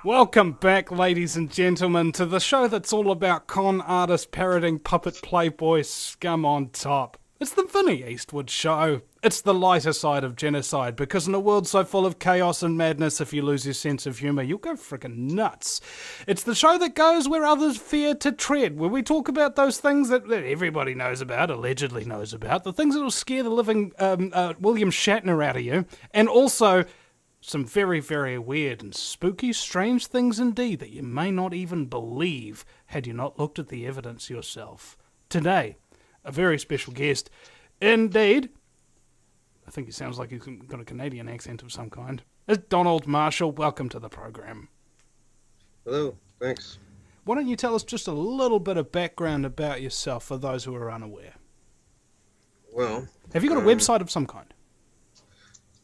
Welcome back, ladies and gentlemen, to the show that's all about con artists parroting puppet playboy scum on top. It's the Vinny Eastwood show. It's the lighter side of genocide, because in a world so full of chaos and madness, if you lose your sense of humour, you'll go frickin' nuts. It's the show that goes where others fear to tread, where we talk about those things that everybody knows about, allegedly knows about, the things that will scare the living William Shatner out of you, and also some very, very weird and spooky, strange things indeed that you may not even believe had you not looked at the evidence yourself. Today, a very special guest. Indeed, I think he sounds like he's got a Canadian accent of some kind. It's Donald Marshall. Welcome to the program. Hello, thanks. Why don't you tell us just a little bit of background about yourself for those who are unaware? Well, have you got a website of some kind?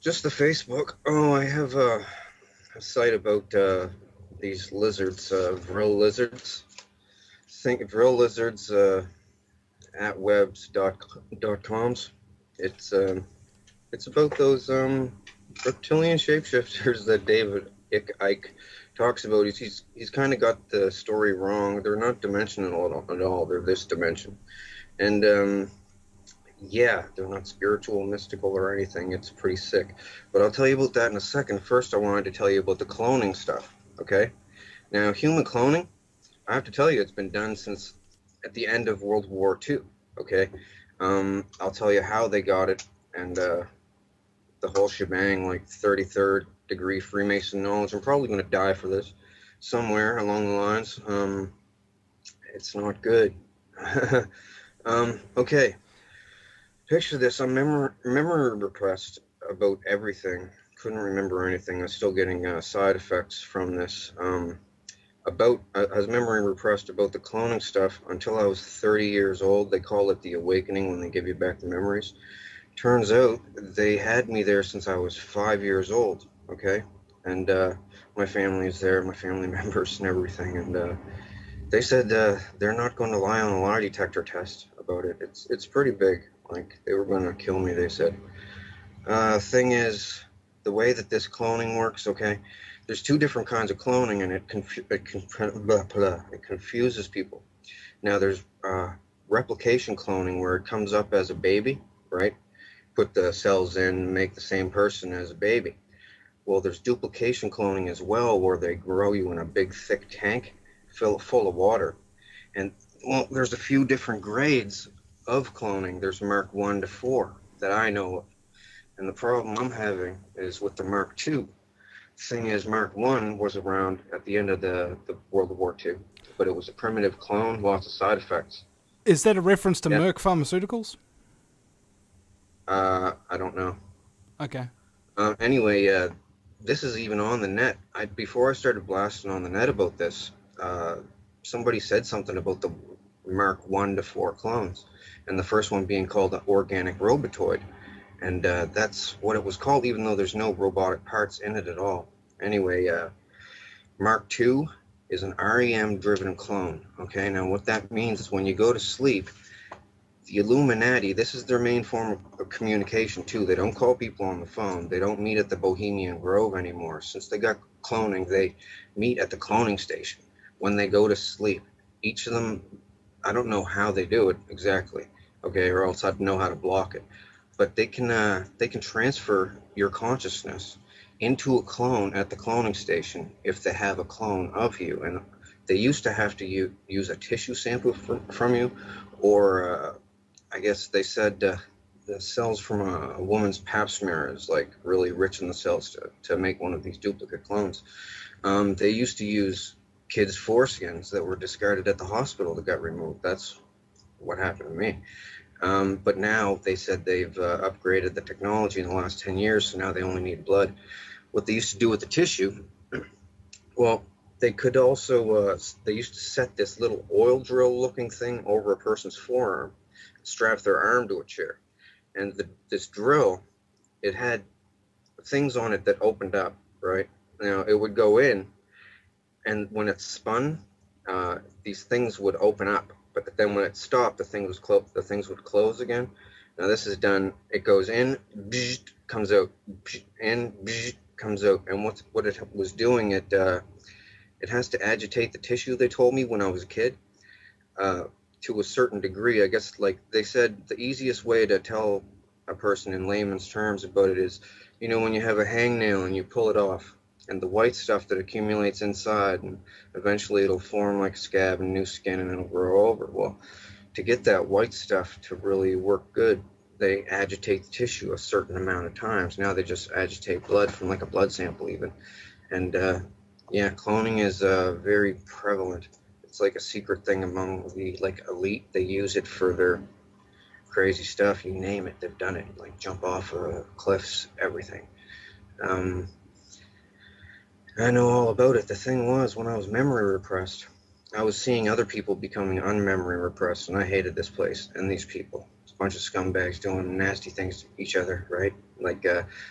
Just the Facebook. Oh, I have a site about these lizards, vril lizards. Think vril lizards at webs.coms. It's about those reptilian shapeshifters that David Icke talks about. He's kind of got the story wrong. They're not dimensional at all. They're this dimension, and yeah, they're not spiritual, mystical, or anything. It's pretty sick. But I'll tell you about that in a second. First, I wanted to tell you about the cloning stuff, okay? Now, human cloning, I have to tell you, it's been done since at the end of World War II, okay? I'll tell you how they got it, and the whole shebang, like 33rd degree Freemason knowledge. I'm probably going to die for this somewhere along the lines. It's not good. Okay. Picture this, I'm memory repressed about everything. Couldn't remember anything. I'm still getting side effects from this. I was memory repressed about the cloning stuff until I was 30 years old. They call it the awakening when they give you back the memories. Turns out they had me there since I was 5 years old, okay? And my family is there, my family members and everything. And they said they're not going to lie on a lie detector test about it. It's pretty big. Like, they were going to kill me, they said. Thing is, the way that this cloning works, okay, there's two different kinds of cloning, and it confuses people. Now, there's replication cloning, where it comes up as a baby, right? Put the cells in, make the same person as a baby. Well, there's duplication cloning as well, where they grow you in a big, thick tank full of water. And, well, there's a few different grades of cloning. There's Mark 1 to 4 that I know of. And the problem I'm having is with the Mark 2. Thing is, Mark 1 was around at the end of the World War II, but it was a primitive clone, lots of side effects. Is that a reference to Merck Pharmaceuticals? I don't know. Okay. Anyway, this is even on the net. Before I started blasting on the net about this, somebody said something about the Mark 1 to 4 clones, and the first one being called the organic robotoid. And that's what it was called, even though there's no robotic parts in it at all. Anyway, Mark II is an REM-driven clone. Okay, now what that means is when you go to sleep, the Illuminati, this is their main form of communication too. They don't call people on the phone. They don't meet at the Bohemian Grove anymore. Since they got cloning, they meet at the cloning station when they go to sleep. Each of them, I don't know how they do it exactly, okay, or else I'd know how to block it. But they can transfer your consciousness into a clone at the cloning station if they have a clone of you. And they used to have to use a tissue sample from you, or I guess they said the cells from a woman's pap smear is like really rich in the cells to make one of these duplicate clones. They used to use kids' foreskins that were discarded at the hospital that got removed. That's what happened to me. But now they said they've upgraded the technology in the last 10 years, so now they only need blood. What they used to do with the tissue, well, they could also, they used to set this little oil drill looking thing over a person's forearm, strap their arm to a chair. And this drill, it had things on it that opened up, right? Now, it would go in, and when it spun, these things would open up. But then when it stopped, the things would close again. Now this is done, it goes in, comes out, in, comes out. And what it was doing, it has to agitate the tissue, they told me when I was a kid, uh, to a certain degree. I guess, like they said, the easiest way to tell a person in layman's terms about it is, when you have a hangnail and you pull it off, and the white stuff that accumulates inside, and eventually it'll form like a scab and new skin, and it'll grow over. Well, to get that white stuff to really work good, they agitate the tissue a certain amount of times. Now they just agitate blood from like a blood sample even. And yeah, cloning is very prevalent. It's like a secret thing among the like elite. They use it for their crazy stuff. You name it, they've done it. Like jump off cliffs, everything. Um, I know all about it. The thing was, when I was memory repressed, I was seeing other people becoming unmemory repressed, and I hated this place and these people. It's a bunch of scumbags doing nasty things to each other, right? Like,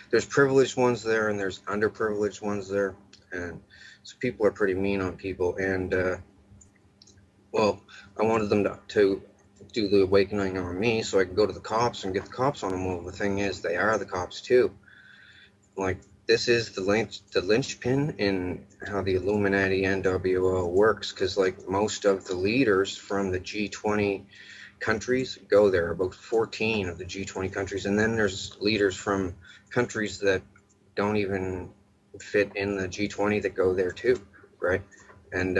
there's privileged ones there, and there's underprivileged ones there, and so people are pretty mean on people. And well, I wanted them to do the awakening on me, so I could go to the cops and get the cops on them. Well, the thing is, they are the cops too. Like, this is the linchpin in how the Illuminati NWO works, because like most of the leaders from the G20 countries go there, about 14 of the G20 countries, and then there's leaders from countries that don't even fit in the G20 that go there too, right? And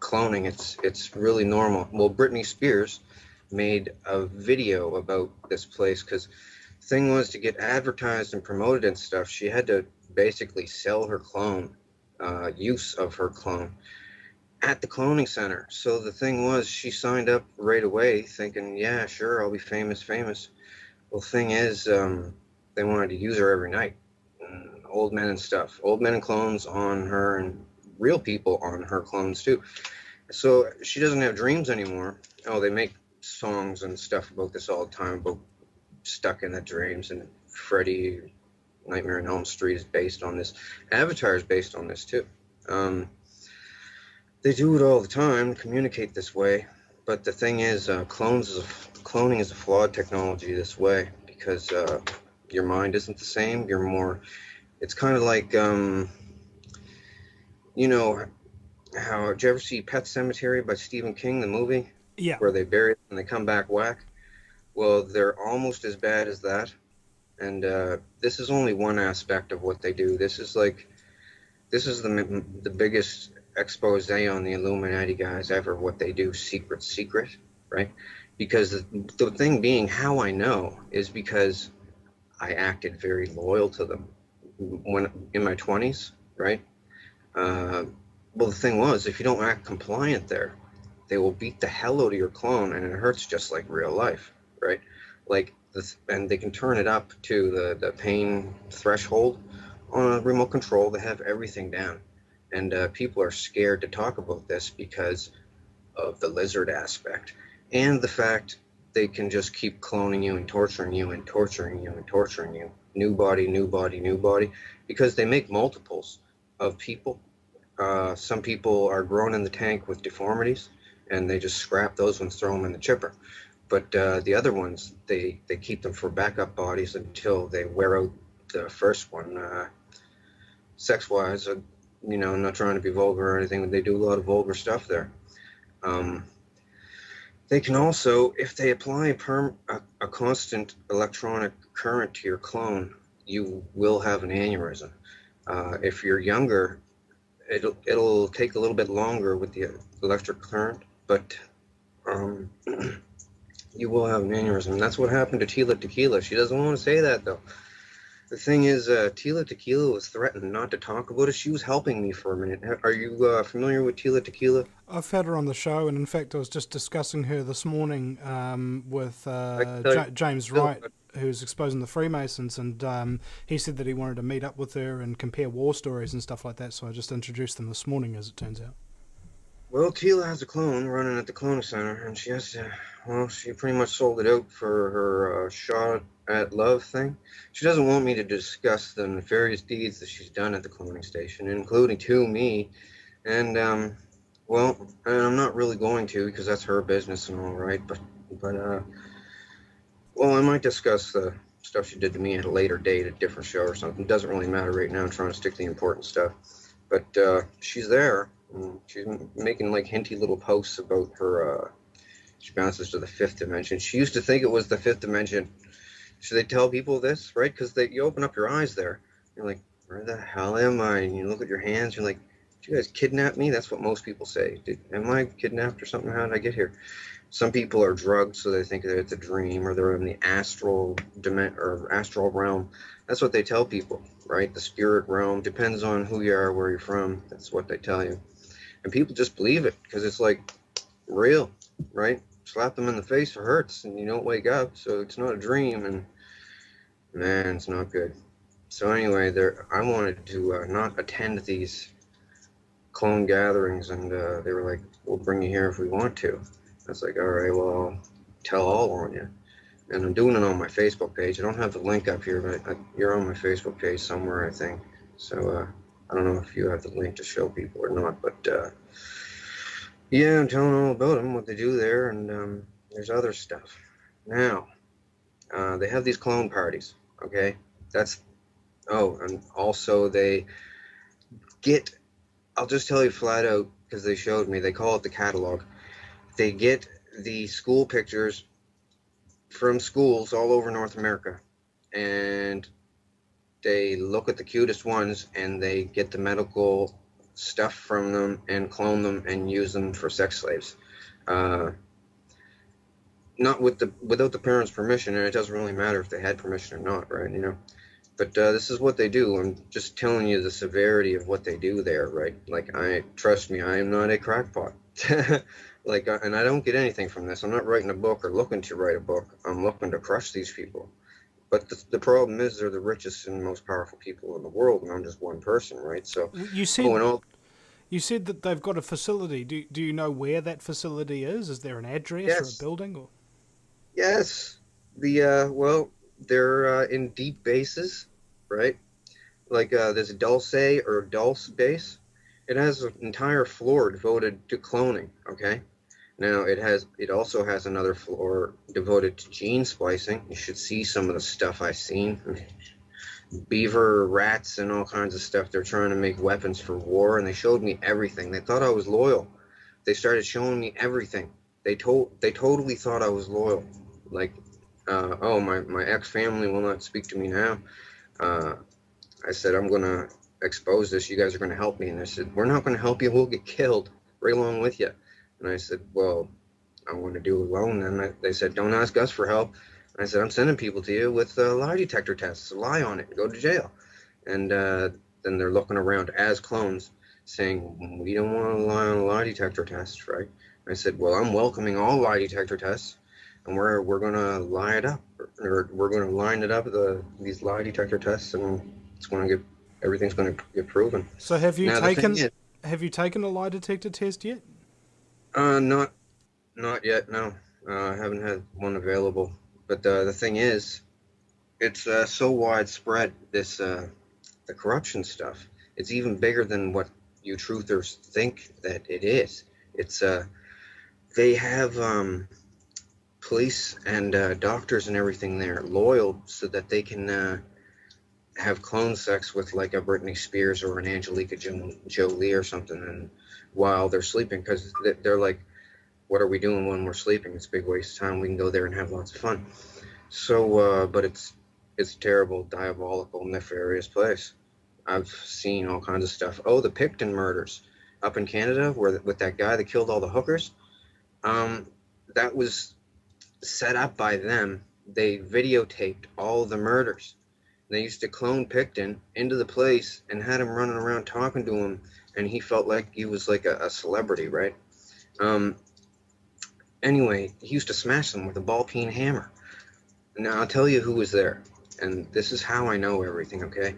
cloning, it's really normal. Well, Britney Spears made a video about this place, because thing was, to get advertised and promoted and stuff, she had to basically sell her clone, use of her clone at the cloning center. So the thing was, she signed up right away thinking, yeah, sure, I'll be famous. Well, thing is, they wanted to use her every night. Old men and stuff, old men and clones on her, and real people on her clones too. So she doesn't have dreams anymore. Oh, they make songs and stuff about this all the time, about stuck in the dreams, and Freddy Nightmare on Elm Street is based on this. Avatar is based on this too. They do it all the time, communicate this way. But the thing is, cloning is a flawed technology this way, because your mind isn't the same. You're more. It's kind of like how, did you ever see Pet Cemetery by Stephen King, the movie? Yeah. Where they bury it and they come back whack. Well, they're almost as bad as that, and this is only one aspect of what they do. This is the biggest expose on the Illuminati guys ever. What they do, secret, right? Because the thing being, how I know is because I acted very loyal to them when in my 20s, right? Well, the thing was, if you don't act compliant there, they will beat the hell out of your clone, and it hurts just like real life. Right, like this, and they can turn it up to the pain threshold on a remote control. They have everything down, and people are scared to talk about this because of the lizard aspect, and the fact they can just keep cloning you and torturing you and torturing you and torturing you. New body, because they make multiples of people. Some people are grown in the tank with deformities, and they just scrap those ones, throw them in the chipper. But the other ones, they keep them for backup bodies until they wear out the first one. Sex-wise, I'm not trying to be vulgar or anything, but they do a lot of vulgar stuff there. They can also, if they apply a constant electronic current to your clone, you will have an aneurysm. If you're younger, it'll take a little bit longer with the electric current, but you will have an aneurysm. That's what happened to Tila Tequila. She doesn't want to say that, though. The thing is, Tila Tequila was threatened not to talk about it. She was helping me for a minute. Are you familiar with Tila Tequila? I've had her on the show, and in fact, I was just discussing her this morning with James Wright, who's exposing the Freemasons, and he said that he wanted to meet up with her and compare war stories and stuff like that, so I just introduced them this morning, as it turns out. Well, Tila has a clone running at the cloning center, and she pretty much sold it out for her shot at love thing. She doesn't want me to discuss the nefarious deeds that she's done at the cloning station, including to me, and and I'm not really going to, because that's her business and all right, but Well, I might discuss the stuff she did to me at a later date, a different show or something. It doesn't really matter right now. I'm trying to stick to the important stuff. But she's there. And she's making like hinty little posts about her. She bounces to the fifth dimension. She used to think it was the fifth dimension. Should they tell people this, right? Because you open up your eyes there. You're like, where the hell am I? And you look at your hands. You're like, did you guys kidnap me? That's what most people say. Am I kidnapped or something? How did I get here? Some people are drugged, so they think that it's a dream, or they're in the astral realm. That's what they tell people, right? The spirit realm depends on who you are, where you're from. That's what they tell you, and people just believe it because it's like real, right? Slap them in the face, it hurts, and you don't wake up, so it's not a dream, and man, it's not good. So anyway, I wanted to not attend these clone gatherings, and they were like, "We'll bring you here if we want to." I was like, all right, well, I'll tell all on you. And I'm doing it on my Facebook page. I don't have the link up here, but you're on my Facebook page somewhere, I think. So I don't know if you have the link to show people or not, but yeah, I'm telling all about them, what they do there, and there's other stuff. Now, they have these clone parties, okay? And also they get, I'll just tell you flat out, because they showed me, they call it the catalog. They get the school pictures from schools all over North America, and they look at the cutest ones, and they get the medical stuff from them and clone them and use them for sex slaves. Not without the parents' permission, and it doesn't really matter if they had permission or not, right? But this is what they do. I'm just telling you the severity of what they do there, right? Like, trust me, I am not a crackpot. And I don't get anything from this. I'm not writing a book or looking to write a book. I'm looking to crush these people. But the problem is they're the richest and most powerful people in the world, and I'm just one person, right? So, You said you said that they've got a facility. Do you know where that facility is? Is there an address or a yes, building? Or yes. They're in deep bases, right? Like there's a Dulce base. It has an entire floor devoted to cloning. Okay. Now it also has another floor devoted to gene splicing. You should see some of the stuff I've seen. Beaver, rats, and all kinds of stuff. They're trying to make weapons for war, and they showed me everything. They thought I was loyal. They started showing me everything. They totally thought I was loyal. Like, oh, my ex family will not speak to me now. Uh, I said, I'm gonna expose this. You guys are gonna help me. And they said, we're not gonna help you. We'll get killed right along with you. And I said, well, I'm going to do it alone. And they said, don't ask us for help. And I said, I'm sending people to you with lie detector tests. Lie on it and go to jail. And then they're looking around as clones saying, we don't want to lie on a lie detector test, right? And I said, well, I'm welcoming all lie detector tests. And we're going to lie it up. Or we're going to line it up, these lie detector tests, and everything's going to get proven. so Now, the thing is, have you taken a lie detector test yet? not yet, no. I haven't had one available. But the thing is, it's so widespread, the corruption stuff. It's even bigger than what you truthers think that it is. It's they have police and doctors and everything there loyal so that they can have clone sex with like a Britney Spears or an Angelica Jolie or something, and while they're sleeping, because they're like, what are we doing when we're sleeping? It's a big waste of time. We can go there and have lots of fun. So, but it's a terrible, diabolical, nefarious place. I've seen all kinds of stuff. Oh, the Picton murders up in Canada, with that guy that killed all the hookers. That was set up by them. They videotaped all the murders. They used to clone Picton into the place and had him running around talking to him, and he felt like he was like a celebrity, right? Anyway, he used to smash them with a ball-peen hammer. Now, I'll tell you who was there, and this is how I know everything, okay?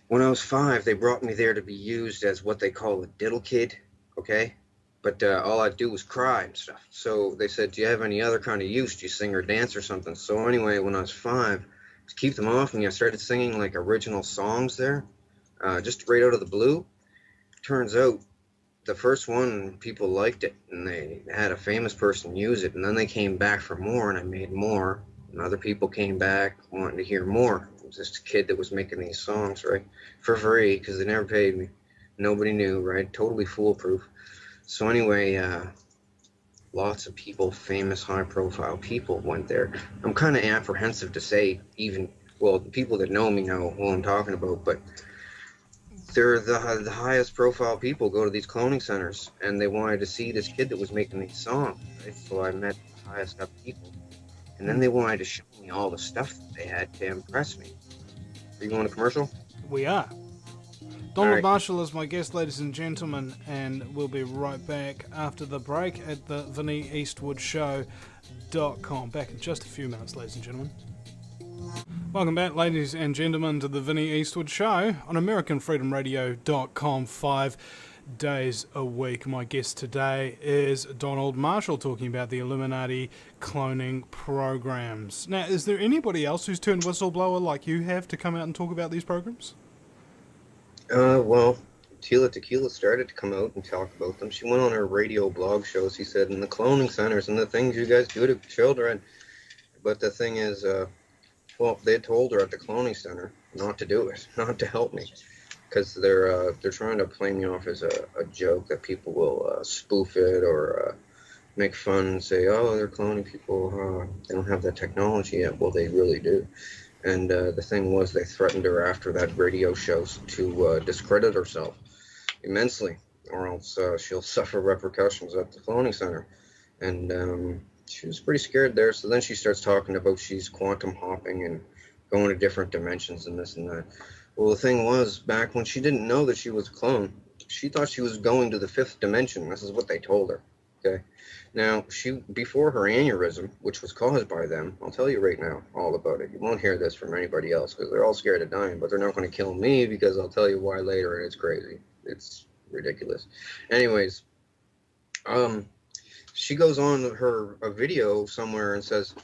When I was 5, they brought me there to be used as what they call a diddle kid, okay? But all I'd do was cry and stuff. So they said, do you have any other kind of use? Do you sing or dance or something? So anyway, when I was 5, to keep them off me, I started singing like original songs there, just right out of the blue. Turns out the first one, people liked it, and they had a famous person use it, and then they came back for more, and I made more. And other people came back wanting to hear more. It was this kid that was making these songs, right, for free because they never paid me. Nobody knew, right? Totally foolproof. So anyway, lots of people, famous, high-profile people, went there. I'm kind of apprehensive to say, even well, the people that know me know who I'm talking about, but they're the highest profile people go to these cloning centers, and they wanted to see this kid that was making these songs, right? So I met the highest up people, and then they wanted to show me all the stuff that they had to impress me. Are you going to commercial? We are. All Donald right. Marshall is my guest, ladies and gentlemen, and we'll be right back after the break at the Vinny Eastwood Show.com. Back in just a few minutes, ladies and gentlemen. Welcome back, ladies and gentlemen, to the Vinny Eastwood Show on AmericanFreedomRadio.com 5 days a week. My guest today is Donald Marshall, talking about the Illuminati cloning programs. Now, is there anybody else who's turned whistleblower like you have to come out and talk about these programs? Well, Tila Tequila started to come out and talk about them. She went on her radio blog shows, he said, in the cloning centers and the things you guys do to children. But the thing is, well, they told her at the cloning center not to do it, not to help me, because they're trying to play me off as a joke that people will spoof it or make fun and say, oh, they're cloning people. They don't have that technology yet. Well, they really do. And the thing was, they threatened her after that radio show to discredit herself immensely, or else she'll suffer repercussions at the cloning center. And she was pretty scared there. So then she starts talking about she's quantum hopping and going to different dimensions and this and that. Well, the thing was, back when she didn't know that she was a clone, she thought she was going to the fifth dimension. This is what they told her. Okay. Now, before her aneurysm, which was caused by them, I'll tell you right now all about it. You won't hear this from anybody else because they're all scared of dying, but they're not going to kill me because I'll tell you why later, and it's crazy. It's ridiculous. Anyways, she goes on a video somewhere and says,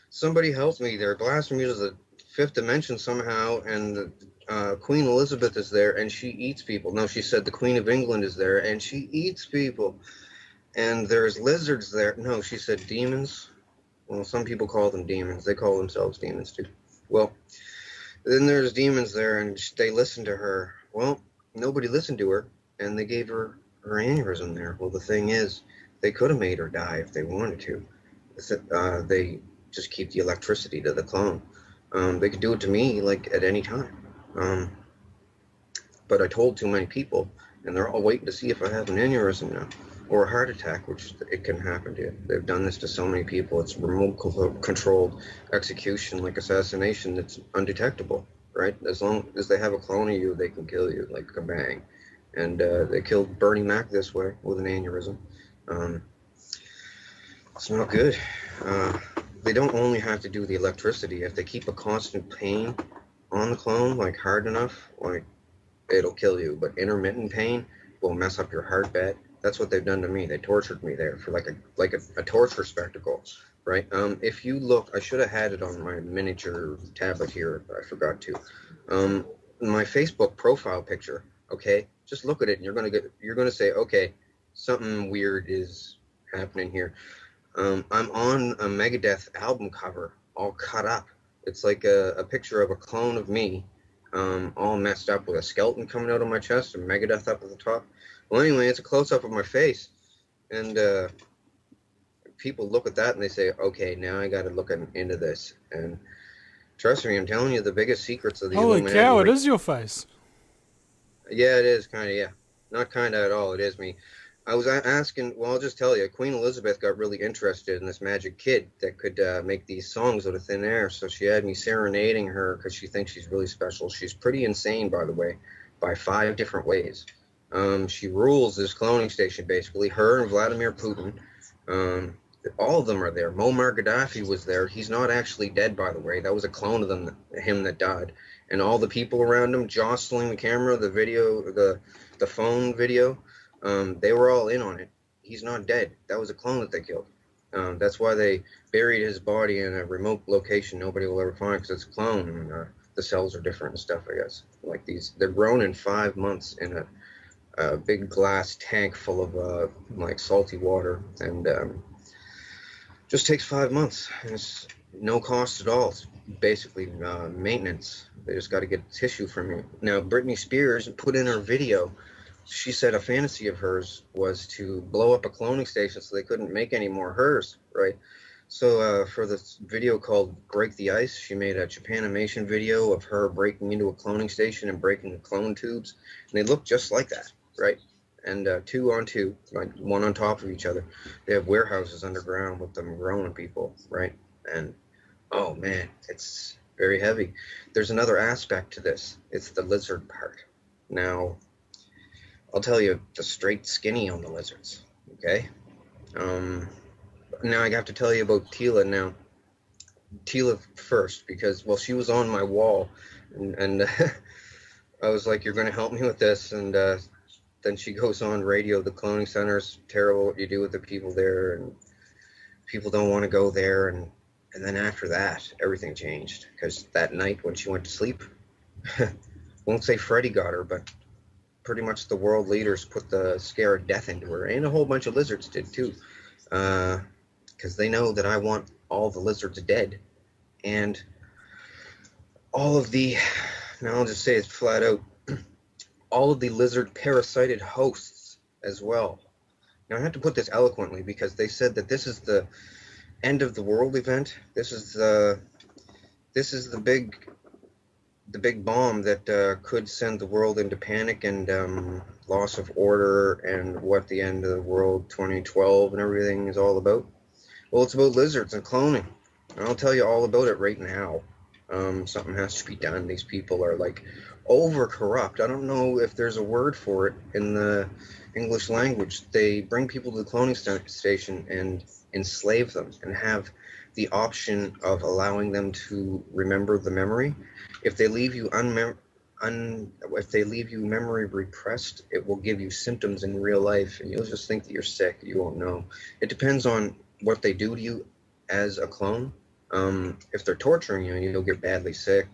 somebody help me. They're blasting me to the fifth dimension somehow, and Queen Elizabeth is there, and she eats people. No, she said the Queen of England is there, and she eats people. And there's lizards there. No, she said demons. Well, some people call them demons. They call themselves demons too. Well, then there's demons there, and they listened to her. Well, nobody listened to her, and they gave her aneurysm there. Well, the thing is, they could have made her die if they wanted to. They just keep the electricity to the clone. They could do it to me, like, at any time. But I told too many people, and they're all waiting to see if I have an aneurysm now. Or a heart attack, which it can happen to. They've done this to so many people. It's remote controlled execution, like assassination, that's undetectable, right? As long as they have a clone of you, they can kill you, like a bang. And they killed Bernie Mac this way with an aneurysm. It's not good. They don't only have to do the electricity. If they keep a constant pain on the clone, like hard enough, like it'll kill you. But intermittent pain will mess up your heart bed. That's what they've done to me. They tortured me there for like a torture spectacle, right? If you look, I should have had it on my miniature tablet here, but I forgot to. My Facebook profile picture, okay? Just look at it, and you're gonna say, okay, something weird is happening here. I'm on a Megadeth album cover, all cut up. It's like a picture of a clone of me, all messed up with a skeleton coming out of my chest and Megadeth up at the top. Well, anyway, it's a close-up of my face, and people look at that and they say, okay, now I got to look into this. And trust me, I'm telling you, the biggest secrets of the Holy Illuminati. cow, it is your face. Yeah, it is, kind of, yeah. Not kind of at all, it is me. I was asking, well, I'll just tell you, Queen Elizabeth got really interested in this magic kid that could make these songs out of thin air, so she had me serenading her because she thinks she's really special. She's pretty insane, by the way, by 5 different ways. She rules this cloning station, basically. Her and Vladimir Putin. All of them are there. Muammar Gaddafi was there. He's not actually dead, by the way. That was a clone of him that died. And all the people around him jostling the camera, the video, the phone video, they were all in on it. He's not dead. That was a clone that they killed. That's why they buried his body in a remote location nobody will ever find, because it's a clone. And the cells are different and stuff, I guess. Like they're grown in 5 months in a big glass tank full of like salty water, and just takes 5 months. And no cost at all. It's basically maintenance. They just got to get tissue from you. Now, Britney Spears put in her video. She said a fantasy of hers was to blow up a cloning station so they couldn't make any more hers, right? So for this video called Break the Ice, she made a Japanimation video of her breaking into a cloning station and breaking the clone tubes. And they look just like that, right? And two on two, like one on top of each other. They have warehouses underground with them growing people, right? And oh man, it's very heavy. There's another aspect to this. It's the lizard part. Now, I'll tell you the straight skinny on the lizards, okay? Now I have to tell you about Tila now. Tila first, because, well, she was on my wall, and I was like, you're going to help me with this, and then she goes on radio, the cloning center's terrible, what you do with the people there, and people don't want to go there, and then after that, everything changed, because that night when she went to sleep, won't say Freddy got her, but pretty much the world leaders put the scare of death into her, and a whole bunch of lizards did too, because they know that I want all the lizards dead, and all of the, now I'll just say it flat out, all of the lizard parasited hosts as well. Now I have to put this eloquently because they said that this is the end of the world event. This is the big bomb that could send the world into panic and loss of order, and what the end of the world 2012 and everything is all about. Well, it's about lizards and cloning. And I'll tell you all about it right now. Something has to be done. These people are like over corrupt. I don't know if there's a word for it in the English language. They bring people to the cloning station and enslave them and have the option of allowing them to remember the memory. If they leave you if they leave you memory repressed, it will give you symptoms in real life, and you'll just think that you're sick. You won't know. It depends on what they do to you as a clone. If they're torturing you, you'll get badly sick.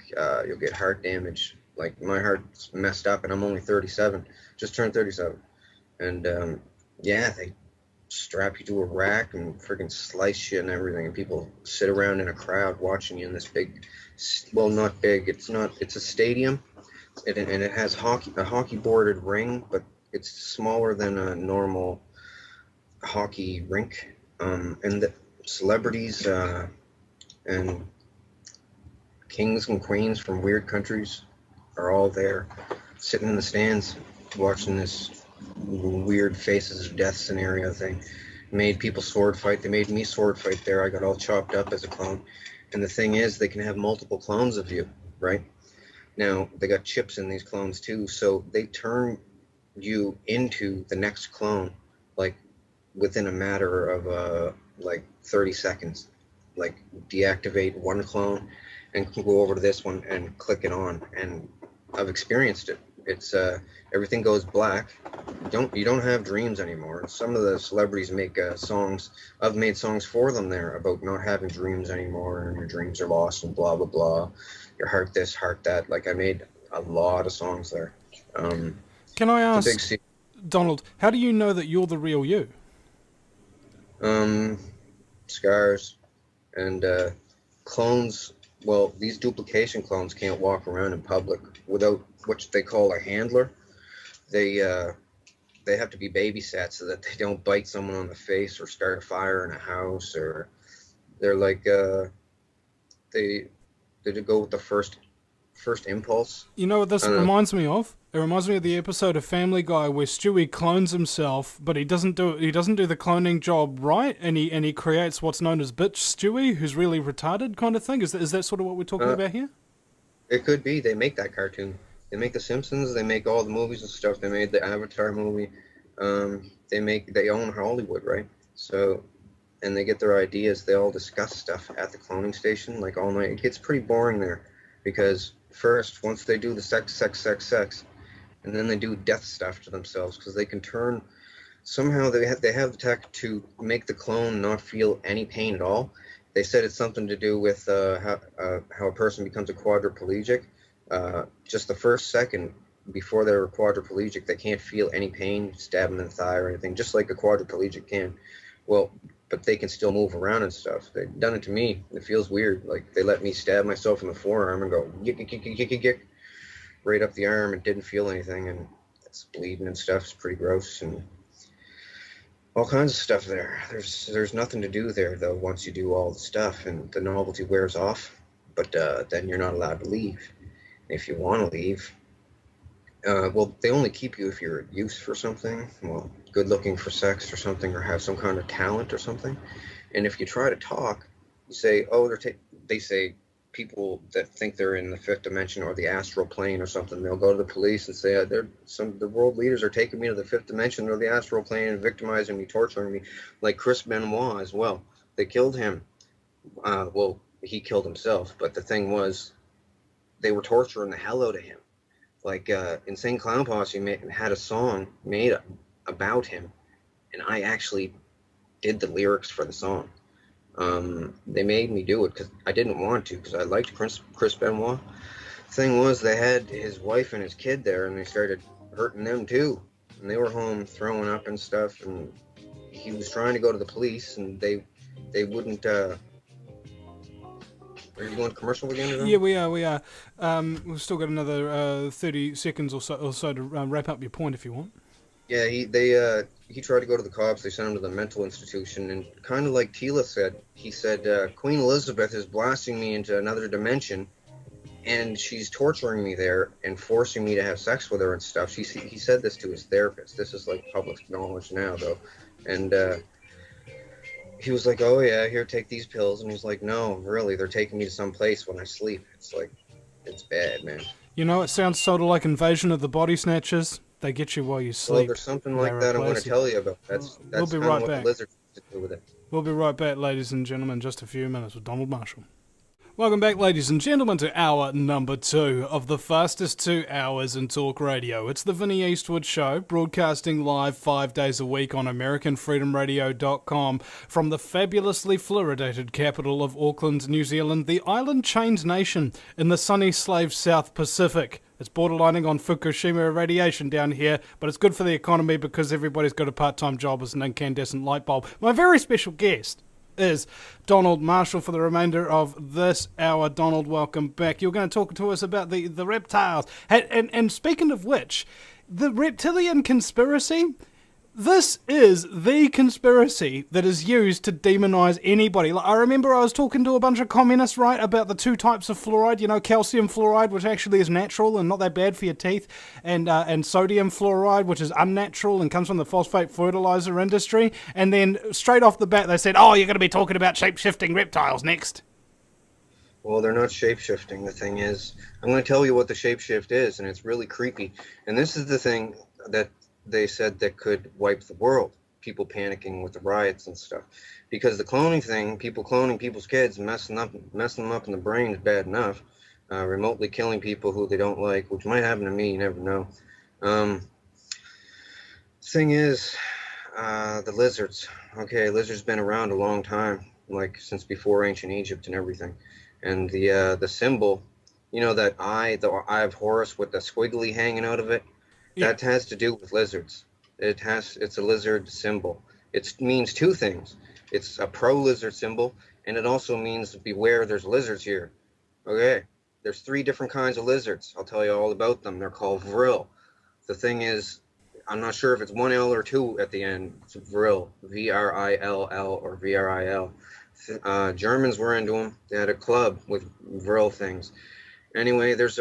You'll get heart damage. Like my heart's messed up, and I'm only 37. Just turned 37, and yeah, they strap you to a rack and freaking slice you and everything, and people sit around in a crowd watching you in this big, well, not big, it's a stadium, and it has a hockey boarded ring, but it's smaller than a normal hockey rink, and the celebrities and kings and queens from weird countries are all there sitting in the stands watching this weird faces of death scenario thing. Made people sword fight. They made me sword fight there. I got all chopped up as a clone. And the thing is, they can have multiple clones of you, right? Now, they got chips in these clones too, so they turn you into the next clone, like, within a matter of, like, 30 seconds. Like, deactivate one clone and go over to this one and click it on. And I've experienced it. It's everything goes black. You don't have dreams anymore. Some of the celebrities make songs. I've made songs for them there about not having dreams anymore, and your dreams are lost and blah blah blah. Your heart this, heart that. Like, I made a lot of songs there. Can I It's a ask, big secret. Donald, how do you know that you're the real you? Scars and clones. Well, these duplication clones can't walk around in public without what they call a handler. They have to be babysat so that they don't bite someone on the face or start a fire in a house, or they're like they go with the first impulse. You know what this reminds me of? It reminds me of the episode of Family Guy where Stewie clones himself, but he doesn't do the cloning job right, and he creates what's known as bitch Stewie, who's really retarded kind of thing. Is that sort of what we're talking about here? It could be. They make that cartoon. They make The Simpsons. They make all the movies and stuff. They made the Avatar movie. They own Hollywood, right? So, and they get their ideas. They all discuss stuff at the cloning station like all night. It gets pretty boring there, because first, once they do the sex, and then they do death stuff to themselves, because they can turn. Somehow they have the tech to make the clone not feel any pain at all. They said it's something to do with how a person becomes a quadriplegic. Just the first second before they're quadriplegic, they can't feel any pain, stab them in the thigh or anything, just like a quadriplegic can. Well, but they can still move around and stuff. They've done it to me. It feels weird. Like they let me stab myself in the forearm and go yick, yick, yick, yick, yick, yick, right up the arm and didn't feel anything, and it's bleeding and stuff. It's pretty gross and all kinds of stuff there. There's nothing to do there though once you do all the stuff and the novelty wears off. But then you're not allowed to leave. If you want to leave, well, they only keep you if you're of use for something. Well, good looking for sex or something, or have some kind of talent or something. And if you try to talk, you say, oh, they say people that think they're in the fifth dimension or the astral plane or something. They'll go to the police and say, the world leaders are taking me to the fifth dimension or the astral plane and victimizing me, torturing me, like Chris Benoit as well. They killed him. Well, he killed himself, but the thing was, they were torturing the hell out of him. Like Insane Clown Posse had a song made about him, and I actually did the lyrics for the song. They made me do it because I didn't want to, because I liked Chris Benoit. Thing was, they had his wife and his kid there, and they started hurting them too. And they were home throwing up and stuff, and he was trying to go to the police, and they wouldn't. Are you going commercial again? Yeah, we are. We've still got another 30 seconds or so to wrap up your point if you want. Yeah, he tried to go to the cops. They sent him to the mental institution, and kind of like Tila said, he said, Queen Elizabeth is blasting me into another dimension, and she's torturing me there and forcing me to have sex with her and stuff. He said this to his therapist. This is like public knowledge now, though. And he was like, oh yeah, here, take these pills. And he's like, no, really, they're taking me to some place when I sleep. It's like, it's bad, man. You know, it sounds sort of like Invasion of the Body Snatchers. They get you while you sleep. Well, there's something like that I'm going to tell you about. That's we'll be kind right of what back. the lizards to do with it. We'll be right back, ladies and gentlemen, in just a few minutes with Donald Marshall. Welcome back, ladies and gentlemen, to hour number 2 of the fastest 2 hours in talk radio. It's the Vinny Eastwood Show, broadcasting live 5 days a week on AmericanFreedomRadio.com from the fabulously fluoridated capital of Auckland, New Zealand, the island-chained nation in the sunny slave South Pacific. It's borderlining on Fukushima irradiation down here, but it's good for the economy because everybody's got a part-time job as an incandescent light bulb. My very special guest is Donald Marshall for the remainder of this hour. Donald, welcome back. You're going to talk to us about the reptiles. And speaking of which, the reptilian conspiracy, this is the conspiracy that is used to demonize anybody. Like, I remember I was talking to a bunch of communists, right, about the 2 types of fluoride, you know, calcium fluoride, which actually is natural and not that bad for your teeth, and sodium fluoride, which is unnatural and comes from the phosphate fertilizer industry. And then straight off the bat, they said, oh, you're going to be talking about shape-shifting reptiles next. Well, they're not shape-shifting. The thing is, I'm going to tell you what the shape-shift is, and it's really creepy. And this is the thing that they said that could wipe the world, people panicking with the riots and stuff, because the cloning thing, people cloning people's kids, messing them up in the brain is bad enough. Remotely killing people who they don't like, which might happen to me, you never know. Thing is, the lizards. Okay, lizards been around a long time, like since before ancient Egypt and everything. And the symbol, you know, that the eye of Horus with the squiggly hanging out of it. Yeah. That has to do with lizards. It's a lizard symbol. It means 2 things. It's a pro-lizard symbol, and it also means beware, there's lizards here. Okay, there's 3 different kinds of lizards. I'll tell you all about them. They're called vril. The thing is, I'm not sure if it's 1 L or 2 at the end. It's vril, V-R-I-L-L or V-R-I-L. Germans were into them. They had a club with vril things. Anyway, there's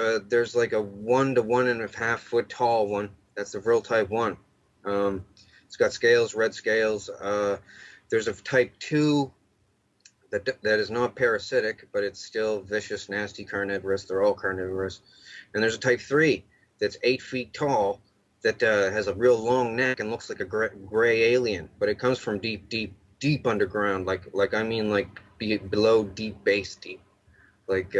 like a 1 to 1.5 foot tall one. That's the vril type 1. It's got scales, red scales. There's a type 2 that is not parasitic, but it's still vicious, nasty, carnivorous. They're all carnivorous. And there's a type 3 that's 8 feet tall that has a real long neck and looks like a gray alien, but it comes from deep underground. Like I mean, like below deep base deep. Like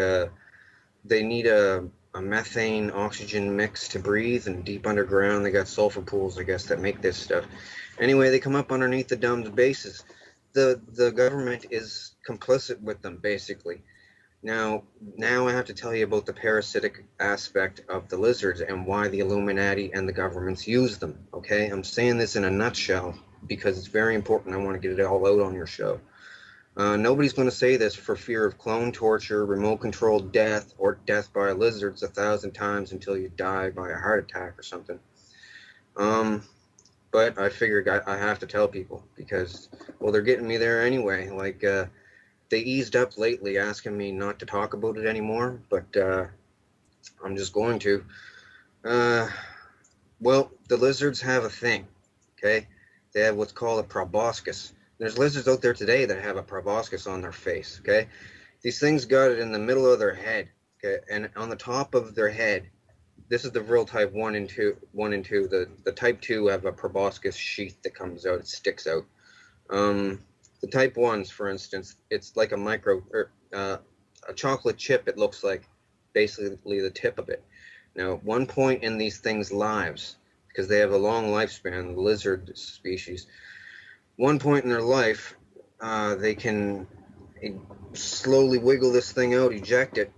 they need a methane oxygen mix to breathe, and deep underground they got sulfur pools, I guess, that make this stuff. Anyway, they come up underneath the domed bases. The government is complicit with them, basically. Now I have to tell you about the parasitic aspect of the lizards and why the Illuminati and the governments use them, okay? I'm saying this in a nutshell, because it's very important. I want to get it all out on your show. Nobody's going to say this for fear of clone torture, remote controlled death, or death by lizards 1,000 times until you die by a heart attack or something. But I figured I have to tell people because, well, they're getting me there anyway. Like, they eased up lately, asking me not to talk about it anymore, but I'm just going to. Well, the lizards have a thing, okay? They have what's called a proboscis. There's lizards out there today that have a proboscis on their face, okay? These things got it in the middle of their head, okay? And on the top of their head, this is the real type 1 and 2. The type 2 have a proboscis sheath that comes out, it sticks out. The type 1s, for instance, it's like a chocolate chip, it looks like, basically the tip of it. Now, at one point in these things' lives, because they have a long lifespan, the lizard species, one point in their life, they can slowly wiggle this thing out, eject it,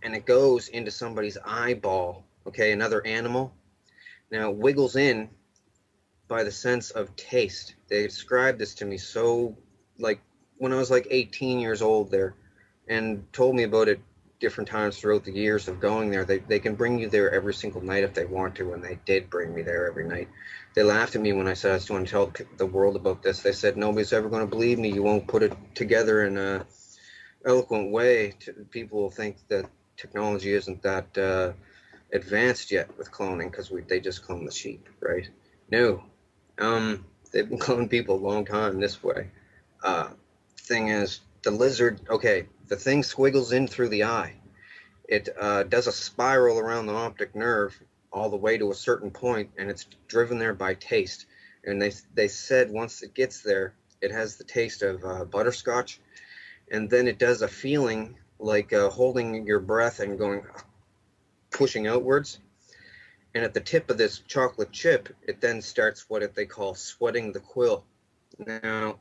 and it goes into somebody's eyeball, okay, another animal. Now, it wiggles in by the sense of taste. They described this to me so, like, when I was like 18 years old there, and told me about it different times throughout the years of going there. They can bring you there every single night if they want to, and they did bring me there every night. They laughed at me when I said I was going to tell the world about this. They said, nobody's ever going to believe me. You won't put it together in a eloquent way. People will think that technology isn't that advanced yet with cloning because they just clone the sheep, right? No. They've been cloning people a long time this way. Thing is, the lizard, okay, the thing squiggles in through the eye. It does a spiral around the optic nerve all the way to a certain point, and it's driven there by taste. And they said once it gets there, it has the taste of butterscotch, and then it does a feeling like holding your breath and going, pushing outwards. And at the tip of this chocolate chip, it then starts what they call sweating the quill. Now,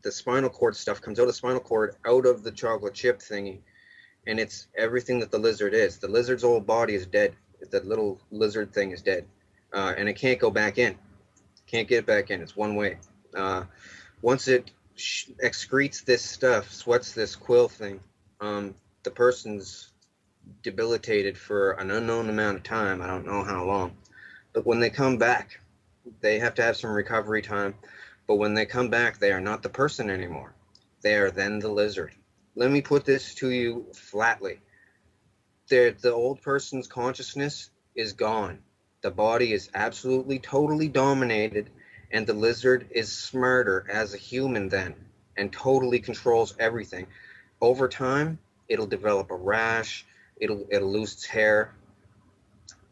the spinal cord stuff comes out of the spinal cord, out of the chocolate chip thingy, and it's everything that the lizard is. The lizard's whole body is dead. The little lizard thing is dead, and it can't go back in. Can't get it back in. It's one way. Once it excretes this stuff, sweats this quill thing, the person's debilitated for an unknown amount of time. I don't know how long. But when they come back, they have to have some recovery time. But when they come back, they are not the person anymore. They are then the lizard. Let me put this to you flatly. The old person's consciousness is gone. The body is absolutely, totally dominated, and the lizard is smarter as a human then, and totally controls everything. Over time, it'll develop a rash. It'll lose its hair.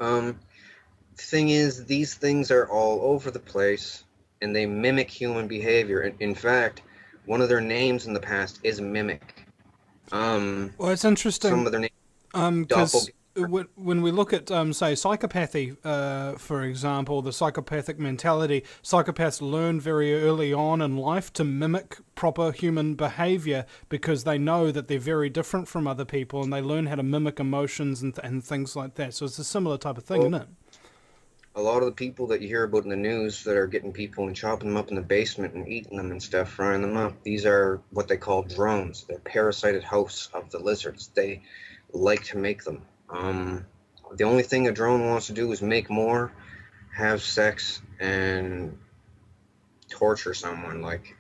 Thing is, these things are all over the place, and they mimic human behavior. In fact, one of their names in the past is Mimic. Well, it's interesting. Some of their names, Because when we look at, say, psychopathy, for example, the psychopathic mentality, psychopaths learn very early on in life to mimic proper human behavior because they know that they're very different from other people, and they learn how to mimic emotions and things like that. So it's a similar type of thing, isn't it? A lot of the people that you hear about in the news that are getting people and chopping them up in the basement and eating them and stuff, frying them up, these are what they call drones. They're parasited hosts of the lizards. They like to make them. The only thing a drone wants to do is make more, have sex, and torture someone. Like,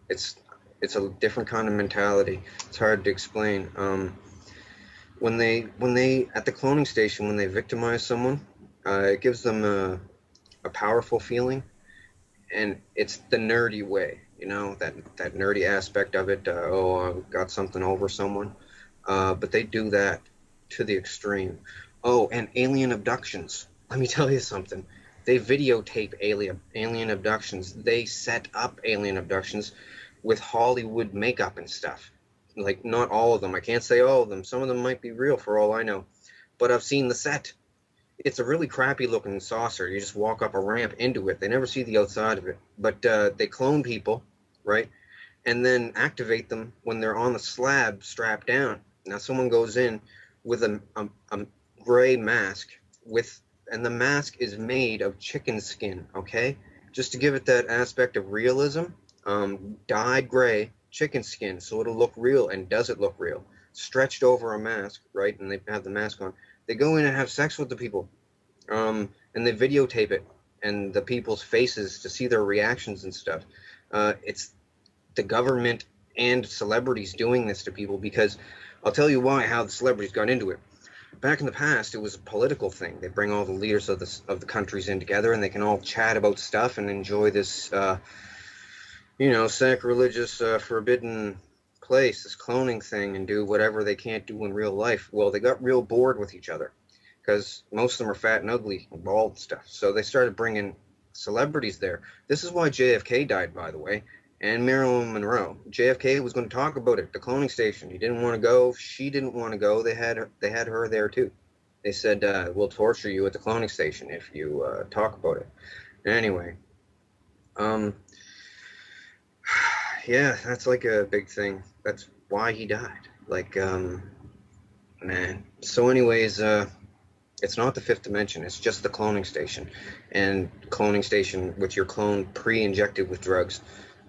it's a different kind of mentality. It's hard to explain. When they at the cloning station, when they victimize someone, it gives them a powerful feeling, and it's the nerdy way, that nerdy aspect of it. I got something over someone, but they do that to the extreme. Oh, and alien abductions. Let me tell you something. They videotape alien abductions. They set up alien abductions with Hollywood makeup and stuff. Like, not all of them. I can't say all of them. Some of them might be real for all I know. But I've seen the set. It's a really crappy looking saucer. You just walk up a ramp into it. They never see the outside of it. But they clone people, right? And then activate them when they're on the slab strapped down. Now someone goes in with a gray mask and the mask is made of chicken skin, okay? just to give it that aspect of realism, dyed gray chicken skin so it'll look real. And does it look real? Stretched over a mask, right? And they have the mask on. They go in and have sex with the people, and they videotape it and the people's faces to see their reactions and stuff. It's the government and celebrities doing this to people because I'll tell you why, how the celebrities got into it. Back in the past, it was a political thing. They bring all the leaders of the countries in together, and they can all chat about stuff and enjoy this, sacrilegious, forbidden place, this cloning thing, and do whatever they can't do in real life. Well, they got real bored with each other because most of them are fat and ugly and bald and stuff. So they started bringing celebrities there. This is why JFK died, by the way, and Marilyn Monroe. JFK was going to talk about it, the cloning station. He didn't want to go. She didn't want to go. They had her there too. They said, "We'll torture you at the cloning station if you talk about it." Anyway, yeah, that's like a big thing. That's why he died. Like, man. So, anyways, it's not the fifth dimension. It's just the cloning station, and cloning station with your clone pre-injected with drugs.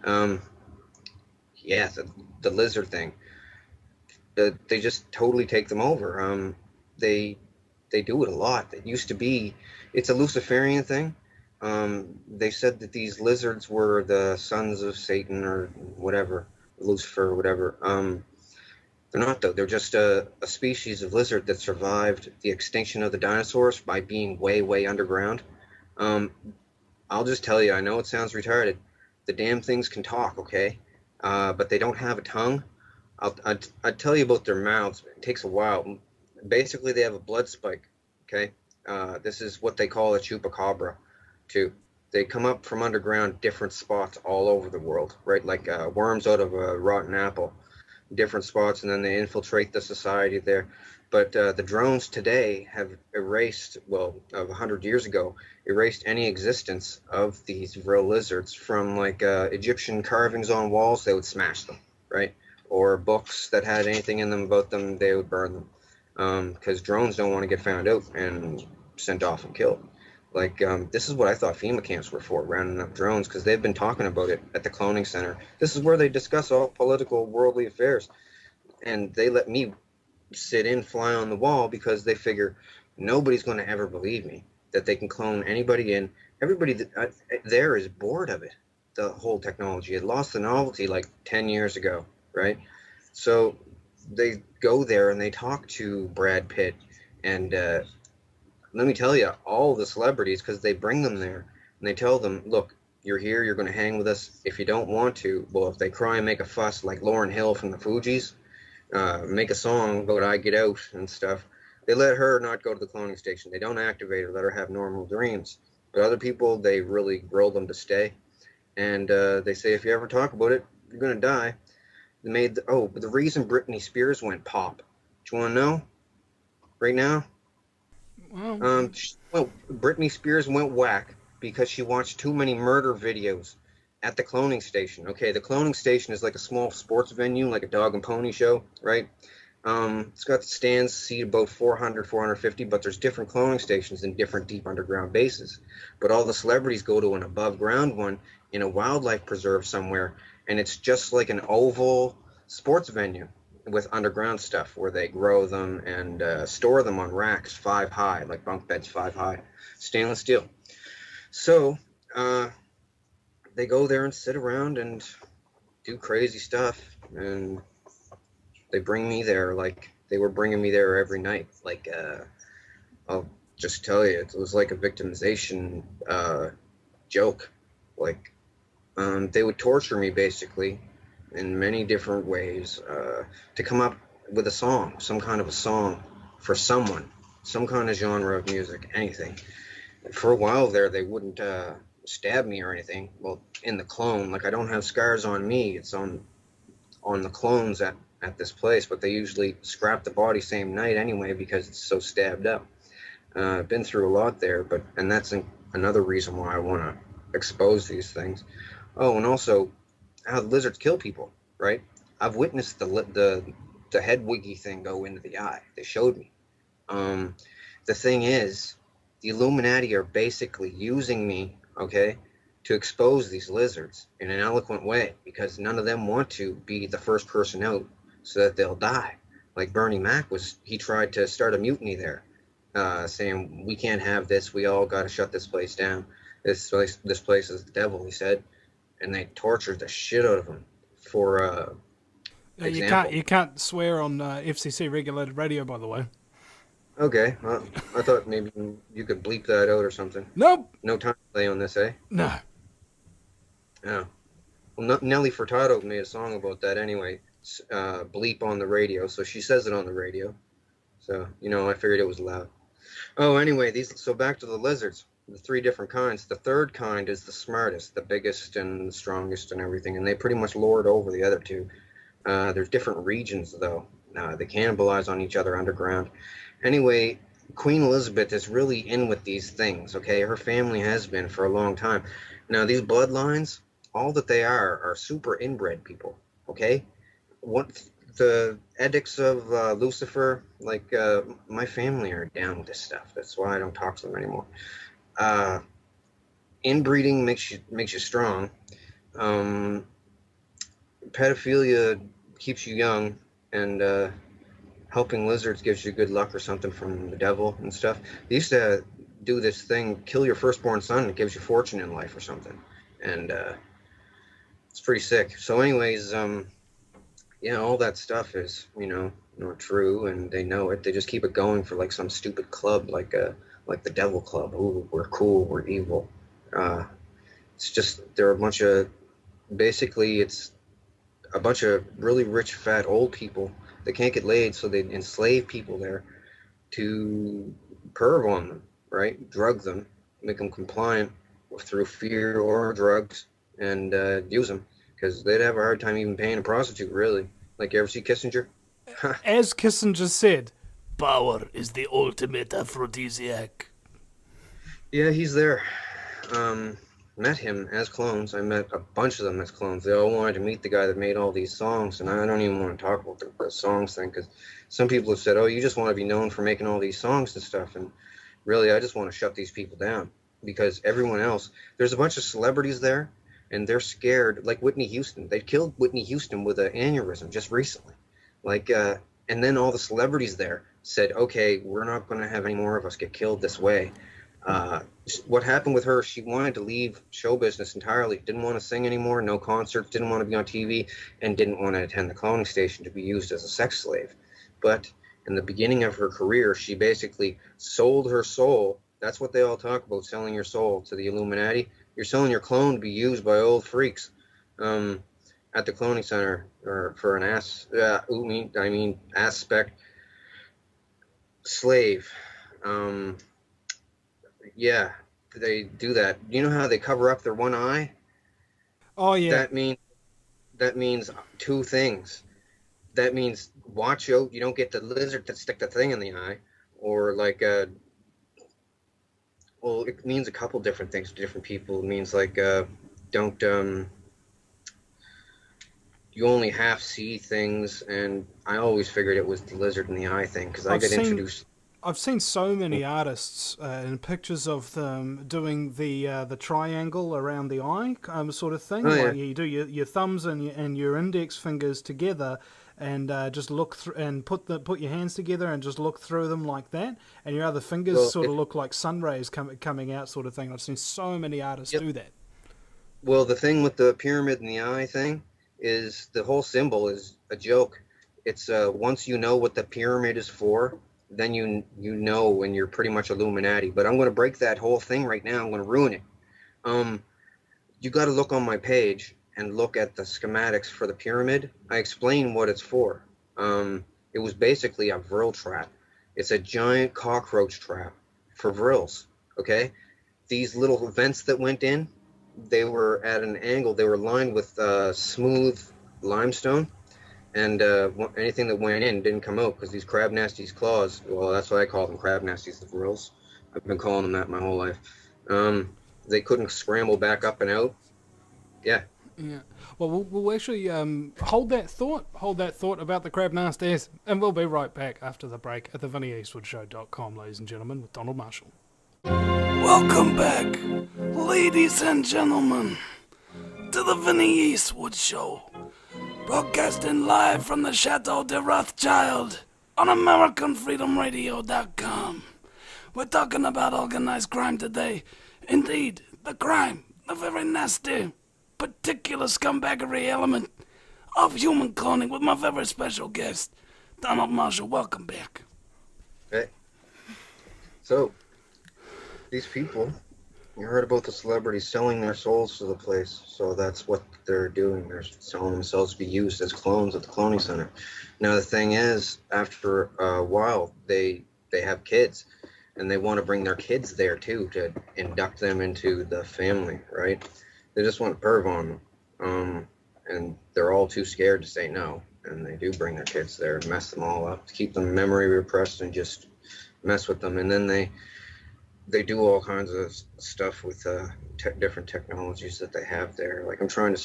Yeah, the lizard thing. They just totally take them over. They do it a lot. It used to be, it's a Luciferian thing. They said that these lizards were the sons of Satan or whatever, Lucifer or whatever. They're not though. They're just a species of lizard that survived the extinction of the dinosaurs by being way, way underground. I'll just tell you, I know it sounds retarded. The damn things can talk, okay? But they don't have a tongue. I'll tell you about their mouths. It takes a while. Basically, they have a blood spike, okay? This is what they call a chupacabra, too. They come up from underground different spots all over the world, right? Like worms out of a rotten apple, different spots, and then they infiltrate the society there. But the drones today have erased, well, of 100 years ago, erased any existence of these real lizards from like Egyptian carvings on walls. They would smash them, right? Or books that had anything in them about them, they would burn them. Because drones don't want to get found out and sent off and killed. Like, this is what I thought FEMA camps were for, rounding up drones, because they've been talking about it at the cloning center. This is where they discuss all political, worldly affairs. And they let me sit in, fly on the wall, because they figure nobody's going to ever believe me that they can clone anybody in. Everybody that, there is bored of it, the whole technology. It lost the novelty like 10 years ago, right? So they go there and they talk to Brad Pitt and let me tell you, all the celebrities, because they bring them there and they tell them, look, you're here, you're going to hang with us. If you don't want to, well, if they cry and make a fuss like Lauryn Hill from the Fugees, make a song about I Get Out and stuff, they let her not go to the cloning station. They don't activate her, let her have normal dreams. But other people, they really grill them to stay. And they say, if you ever talk about it, you're going to die. They made, but the reason Britney Spears went pop, do you want to know right now? Well, Britney Spears went whack because she watched too many murder videos at the cloning station. Okay, the cloning station is like a small sports venue, like a dog and pony show, right? It's got stands, seat about 400, 450, but there's different cloning stations in different deep underground bases. But all the celebrities go to an above ground one in a wildlife preserve somewhere, and it's just like an oval sports venue with underground stuff where they grow them and store them on racks 5 high, like bunk beds 5 high, stainless steel. So they go there and sit around and do crazy stuff, and they bring me there like they were bringing me there every night. Like I'll just tell you, it was like a victimization joke. Like they would torture me basically in many different ways to come up with a song, some kind of a song for someone, some kind of genre of music, anything. For a while there, they wouldn't stab me or anything. Well, in the clone, like I don't have scars on me. It's on the clones at this place, but they usually scrap the body same night anyway because it's so stabbed up. I've been through a lot there, and that's another reason why I want to expose these things. Oh, and also how the lizards kill people, right? I've witnessed the head wiggy thing go into the eye. They showed me. The thing is, the Illuminati are basically using me, okay, to expose these lizards in an eloquent way, because none of them want to be the first person out so that they'll die. Like Bernie Mac he tried to start a mutiny there, saying we can't have this. We all got to shut this place down. This place is the devil, he said, and they tortured the shit out of him for example. You can't swear on FCC regulated radio, by the way. Okay, well, I thought maybe you could bleep that out or something. Nope. No time delay on this, eh? No. Yeah. Well, Nelly Furtado made a song about that anyway. Bleep on the radio, so she says it on the radio. So, I figured it was loud. Oh, anyway, so back to the lizards. The 3 different kinds. The third kind is the smartest, the biggest and the strongest and everything, and they pretty much lord over the other 2. There's different regions, though. They cannibalize on each other underground. Anyway, Queen Elizabeth is really in with these things, okay? Her family has been for a long time. Now, these bloodlines, all that they are super inbred people, okay? What the edicts of Lucifer, like my family are down with this stuff. That's why I don't talk to them anymore. Inbreeding makes you strong. Pedophilia keeps you young, and helping lizards gives you good luck or something from the devil and stuff. They used to do this thing, kill your firstborn son, and it gives you fortune in life or something. And it's pretty sick. So anyways, all that stuff is, not true, and they know it. They just keep it going for like some stupid club, like the Devil Club. Ooh, we're cool, we're evil. It's just, they're basically it's a bunch of really rich, fat, old people. They can't get laid, so they enslave people there to perv on them, right? Drug them, make them compliant through fear or drugs, and use them, because they'd have a hard time even paying a prostitute, really. Like, you ever see Kissinger? As Kissinger said, power is the ultimate aphrodisiac. Yeah, he's there. Met him as clones. I met a bunch of them as clones. They all wanted to meet the guy that made all these songs, and I don't even want to talk about the songs thing, because some people have said, oh, you just want to be known for making all these songs and stuff, and really, I just want to shut these people down, because everyone else, there's a bunch of celebrities there, and they're scared, like Whitney Houston. They killed Whitney Houston with an aneurysm just recently. And then all the celebrities there said, okay, we're not going to have any more of us get killed this way. What happened with her, she wanted to leave show business entirely, didn't want to sing anymore, no concerts, didn't want to be on TV, and didn't want to attend the cloning station to be used as a sex slave. But in the beginning of her career, she basically sold her soul. That's what they all talk about, selling your soul to the Illuminati. You're selling your clone to be used by old freaks at the cloning center, or for an aspect slave. Yeah, they do that. You know how they cover up their one eye? Oh yeah. That means 2 things. That means watch out, you don't get the lizard to stick the thing in the eye, or well, it means a couple different things to different people. It means don't you only half see things, and I always figured it was the lizard in the eye thing, because introduced. I've seen so many artists in pictures of them doing the triangle around the eye sort of thing. Oh, yeah. Like you do your thumbs and your index fingers together, and just look through and put your hands together and just look through them like that, and your other fingers look like sun rays coming out, sort of thing. I've seen so many artists do that. Well, the thing with the pyramid in the eye thing is the whole symbol is a joke. It's once you know what the pyramid is for, then you know when you're pretty much Illuminati. But I'm going to break that whole thing right now. I'm going to ruin it. You got to look on my page and look at the schematics for the pyramid. I explain what it's for. It was basically a vril trap. It's a giant cockroach trap for vrils, okay? These little vents that went in, they were at an angle. They were lined with smooth limestone. And anything that went in didn't come out, because these crab nasties' claws, well, that's why I call them crab nasties, the vrils. I've been calling them that my whole life. They couldn't scramble back up and out. Yeah. Yeah. Well, we'll actually hold that thought about the crab nasties, and we'll be right back after the break at the VinnyEastwoodShow.com, ladies and gentlemen, with Donald Marshall. Welcome back, ladies and gentlemen, to the Vinny Eastwood Show, broadcasting live from the Chateau de Rothschild on AmericanFreedomRadio.com. We're talking about organized crime today. Indeed, the crime, the very nasty, particular scumbaggery element of human cloning with my very special guest, Donald Marshall. Welcome back. Hey. So, these people, you heard about the celebrities selling their souls to the place, so that's what they're doing. They're selling themselves to be used as clones at the cloning center. Now, the thing is, after a while, they have kids, and they want to bring their kids there, too, to induct them into the family, right? They just want perv on them, and they're all too scared to say no, and they do bring their kids there and mess them all up, to keep them memory repressed and just mess with them, and then they do all kinds of stuff with different technologies that they have there. Like, I'm trying to,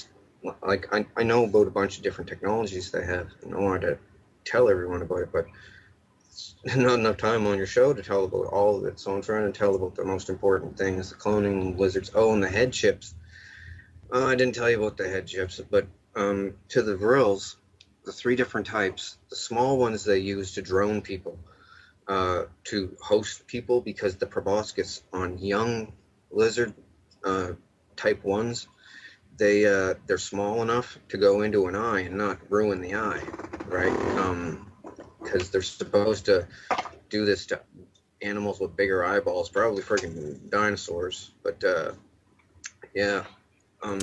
like, I know about a bunch of different technologies they have, and I wanted to tell everyone about it, but not enough time on your show to tell about all of it, so I'm trying to tell about the most important things, the cloning lizards. Oh, and the head chips. I didn't tell you about the head chips, but to the grills, the 3 different types, the small ones they use to drone people, to host people, because the proboscis on young lizard type 1s, they're small enough to go into an eye and not ruin the eye, right? Because they're supposed to do this to animals with bigger eyeballs, probably freaking dinosaurs, but yeah.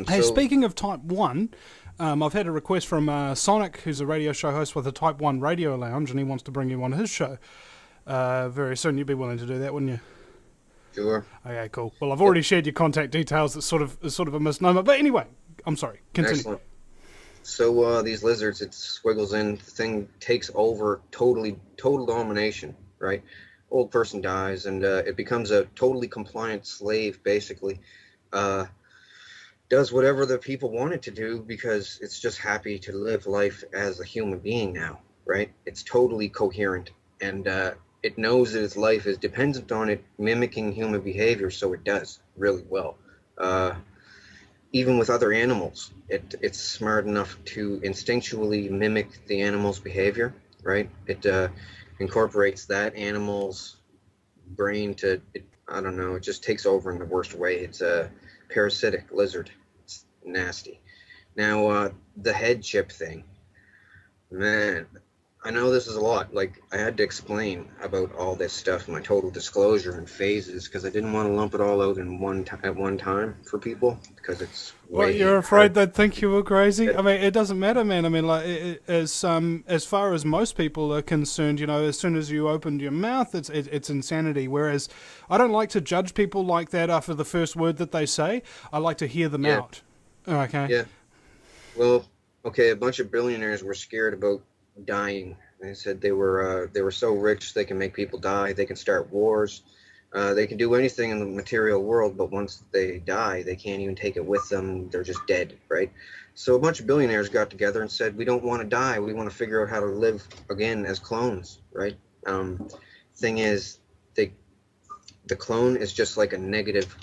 Hey, so, speaking of Type 1, I've had a request from Sonic, who's a radio show host with a Type 1 radio lounge, and he wants to bring you on his show very soon. You'd be willing to do that, wouldn't you? Sure. Okay, cool. Well, I've already shared your contact details. It's sort of a misnomer. But anyway, I'm sorry. Continue. Excellent. So these lizards, it squiggles in, the thing takes over, total domination, right? Old person dies, and it becomes a totally compliant slave, basically. Does whatever the people want it to do, because it's just happy to live life as a human being now, right? It's totally coherent, and it knows that its life is dependent on it mimicking human behavior, so it does really well. Even with other animals, it's smart enough to instinctually mimic the animal's behavior, right? It incorporates that animal's brain to, I don't know, it just takes over in the worst way. It's a parasitic lizard. It's nasty. Now, the head chip thing, man, I know this is a lot. Like, I had to explain about all this stuff, my total disclosure and phases, because I didn't want to lump it all out in at one time for people, because it's Well, you're afraid they'd think you were crazy? I mean, it doesn't matter, man. I mean, like, as far as most people are concerned, you know, as soon as you opened your mouth, it's insanity. Whereas I don't like to judge people like that after the first word that they say. I like to hear them out. Okay. Yeah. Well, okay, a bunch of billionaires were scared about dying. They said they were so rich they can make people die, they can start wars, they can do anything in the material world, but once they die, they can't even take it with them. They're just dead, right? So a bunch of billionaires got together and said, we don't want to die, we want to figure out how to live again as clones, right? Thing is, the clone is just like a negative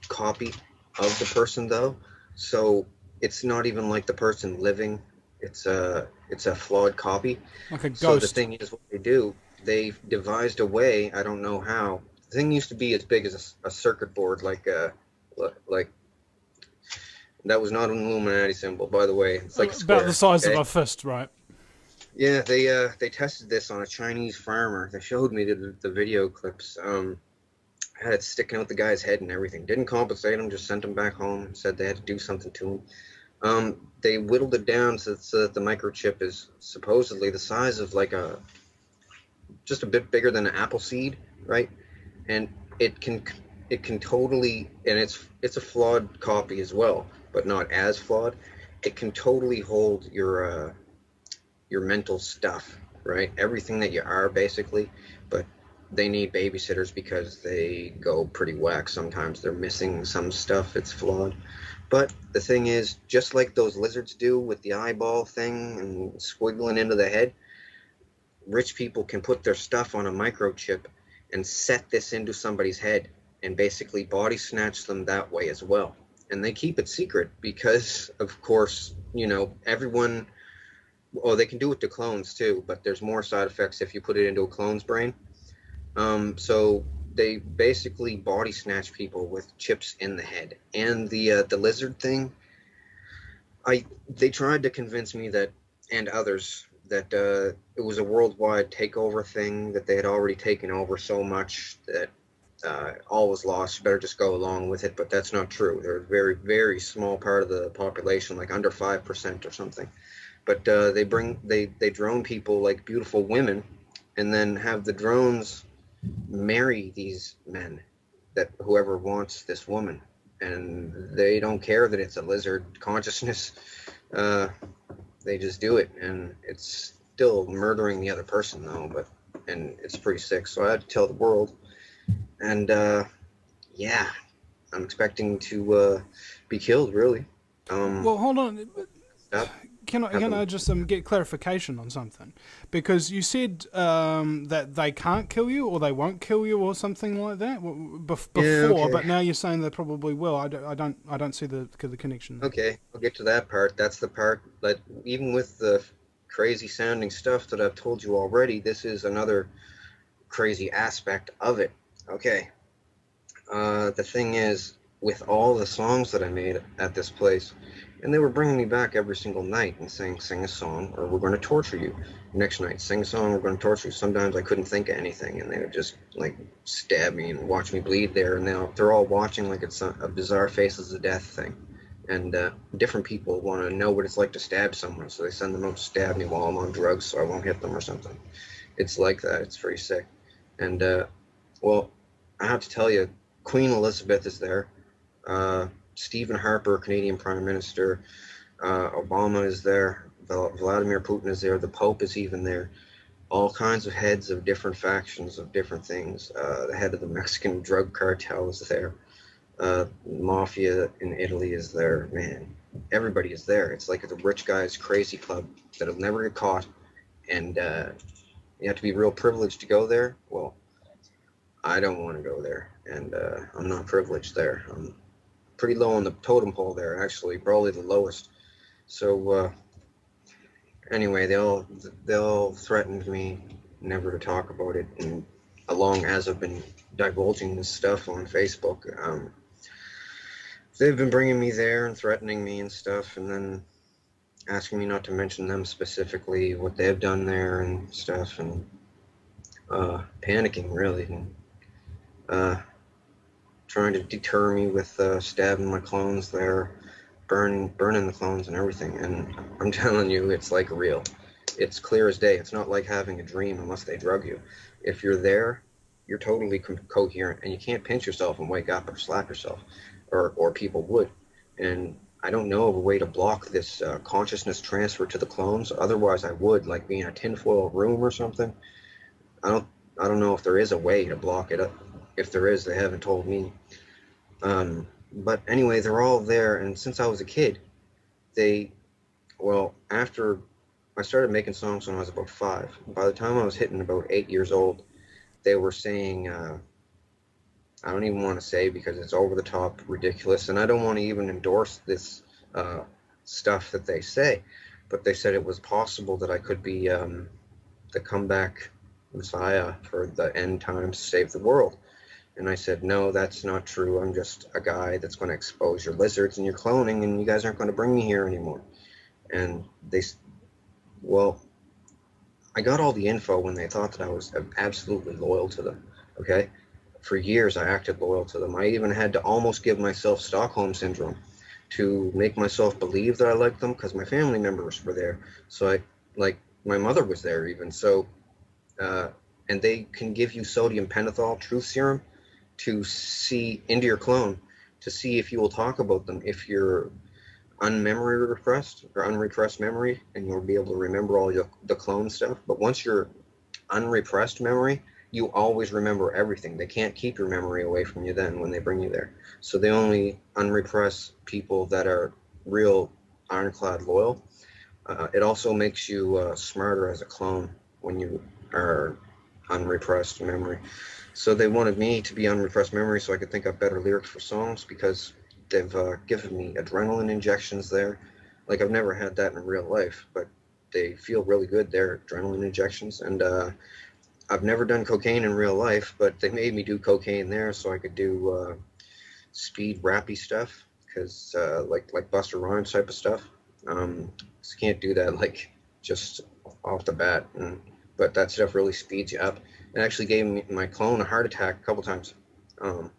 copy of the person, though, so it's not even like the person living. It's a flawed copy. Like a ghost. So the thing is, what they do, they devised a way, I don't know how. The thing used to be as big as a circuit board, like that was not an Illuminati symbol, by the way. It's like a square, about the size okay? of a fist, right? Yeah, they tested this on a Chinese farmer. They showed me the video clips. Had it sticking out the guy's head and everything. Didn't compensate him, just sent him back home. Said they had to do something to him. They whittled it down so that the microchip is supposedly the size of like just a bit bigger than an apple seed, right? And it can totally, and it's a flawed copy as well, but not as flawed. It can totally hold your mental stuff, right? Everything that you are, basically, but they need babysitters because they go pretty whack sometimes. They're missing some stuff. It's flawed. But the thing is, just like those lizards do with the eyeball thing and squiggling into the head, rich people can put their stuff on a microchip and set this into somebody's head, and basically body snatch them that way as well. And they keep it secret because, of course, everyone. Oh, they can do it to clones too, but there's more side effects if you put it into a clone's brain. So they basically body snatch people with chips in the head. And the lizard thing, they tried to convince me that, and others, that it was a worldwide takeover thing, that they had already taken over so much that all was lost. You better just go along with it. But that's not true. They're a very, very small part of the population, like under 5% or something. But they drone people like beautiful women, and then have the drones marry these men, that whoever wants this woman, and they don't care that it's a lizard consciousness. Uh, they just do it, and it's still murdering the other person though. And it's pretty sick. So I had to tell the world, and yeah, I'm expecting to be killed. Really. Well, hold on. Stop. Can I just get clarification on something? Because you said that they can't kill you or they won't kill you or something like that before, Yeah, okay. but now you're saying they probably will. I don't see the connection there. Okay, I'll get to that part. That's the part that, even with the crazy sounding stuff that I've told you already, this is another crazy aspect of it. Okay. The thing is, with all the songs that I made at this place, and they were bringing me back every single night and saying, sing a song or we're going to torture you. Next night, sing a song, we're going to torture you. Sometimes I couldn't think of anything, and they would just like stab me and watch me bleed there. And they're all watching like it's a bizarre Faces of Death thing. And different people want to know what it's like to stab someone, so they send them up to stab me while I'm on drugs so I won't hit them or something. It's like that. It's pretty sick. And, well, I have to tell you, Queen Elizabeth is there. Stephen Harper, Canadian Prime Minister. Obama is there. Vladimir Putin is there. The Pope is even there. All kinds of heads of different factions of different things. The head of the Mexican drug cartel is there. Mafia in Italy is there. Man, everybody is there. It's like the rich guy's crazy club that'll never get caught. And you have to be real privileged to go there. Well, I don't want to go there, and I'm not privileged there. I'm pretty low on the totem pole there, actually, probably the lowest. So anyway, they all threatened me never to talk about it, and along as I've been divulging this stuff on Facebook, they've been bringing me there and threatening me and stuff, and then asking me not to mention them specifically, what they've done there and stuff, and panicking really, and trying to deter me with stabbing my clones there, burning the clones and everything. And I'm telling you, it's like real. It's clear as day. It's not like having a dream unless they drug you. If you're there, you're totally coherent, and you can't pinch yourself and wake up or slap yourself, or people would. And I don't know of a way to block this consciousness transfer to the clones. Otherwise, I would, like being in a tinfoil room or something. I don't know if there is a way to block it. If there is, they haven't told me. But anyway, they're all there, and since I was a kid, after I started making songs when I was about 5, by the time I was hitting about 8 years old, they were saying, I don't even want to say because it's over the top ridiculous, and I don't want to even endorse this stuff that they say, but they said it was possible that I could be the comeback Messiah for the end times to save the world. And I said, no, that's not true. I'm just a guy that's going to expose your lizards and your cloning, and you guys aren't going to bring me here anymore. And I got all the info when they thought that I was absolutely loyal to them, okay? For years, I acted loyal to them. I even had to almost give myself Stockholm Syndrome to make myself believe that I liked them, because my family members were there. So my mother was there even. So, and they can give you sodium pentothal truth serum to see into your clone, to see if you will talk about them, if you're unmemory repressed or unrepressed memory, and you'll be able to remember all the clone stuff. But once you're unrepressed memory, you always remember everything. They can't keep your memory away from you then when they bring you there. So they only unrepress people that are real ironclad loyal. It also makes you smarter as a clone when you are unrepressed memory. So they wanted me to be on repressed memory so I could think up better lyrics for songs because they've given me adrenaline injections there. Like I've never had that in real life, but they feel really good. They're adrenaline injections, and I've never done cocaine in real life, but they made me do cocaine there so I could do speed rappy stuff because like Buster Rhymes type of stuff. So can't do that like just off the bat, but that stuff really speeds you up. It actually gave my clone a heart attack a couple times. Um,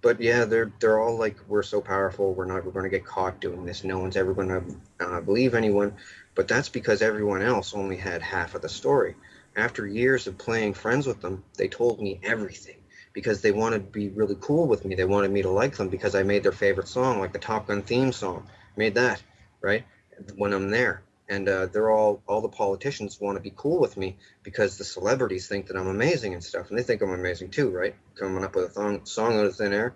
but yeah, they're all like, we're so powerful. We're going to get caught doing this. No one's ever going to believe anyone. But that's because everyone else only had half of the story. After years of playing friends with them, they told me everything because they wanted to be really cool with me. They wanted me to like them because I made their favorite song, like the Top Gun theme song. Made that, right? When I'm there. And they're all the politicians want to be cool with me because the celebrities think that I'm amazing and stuff, and they think I'm amazing too, right? Coming up with a song out of thin air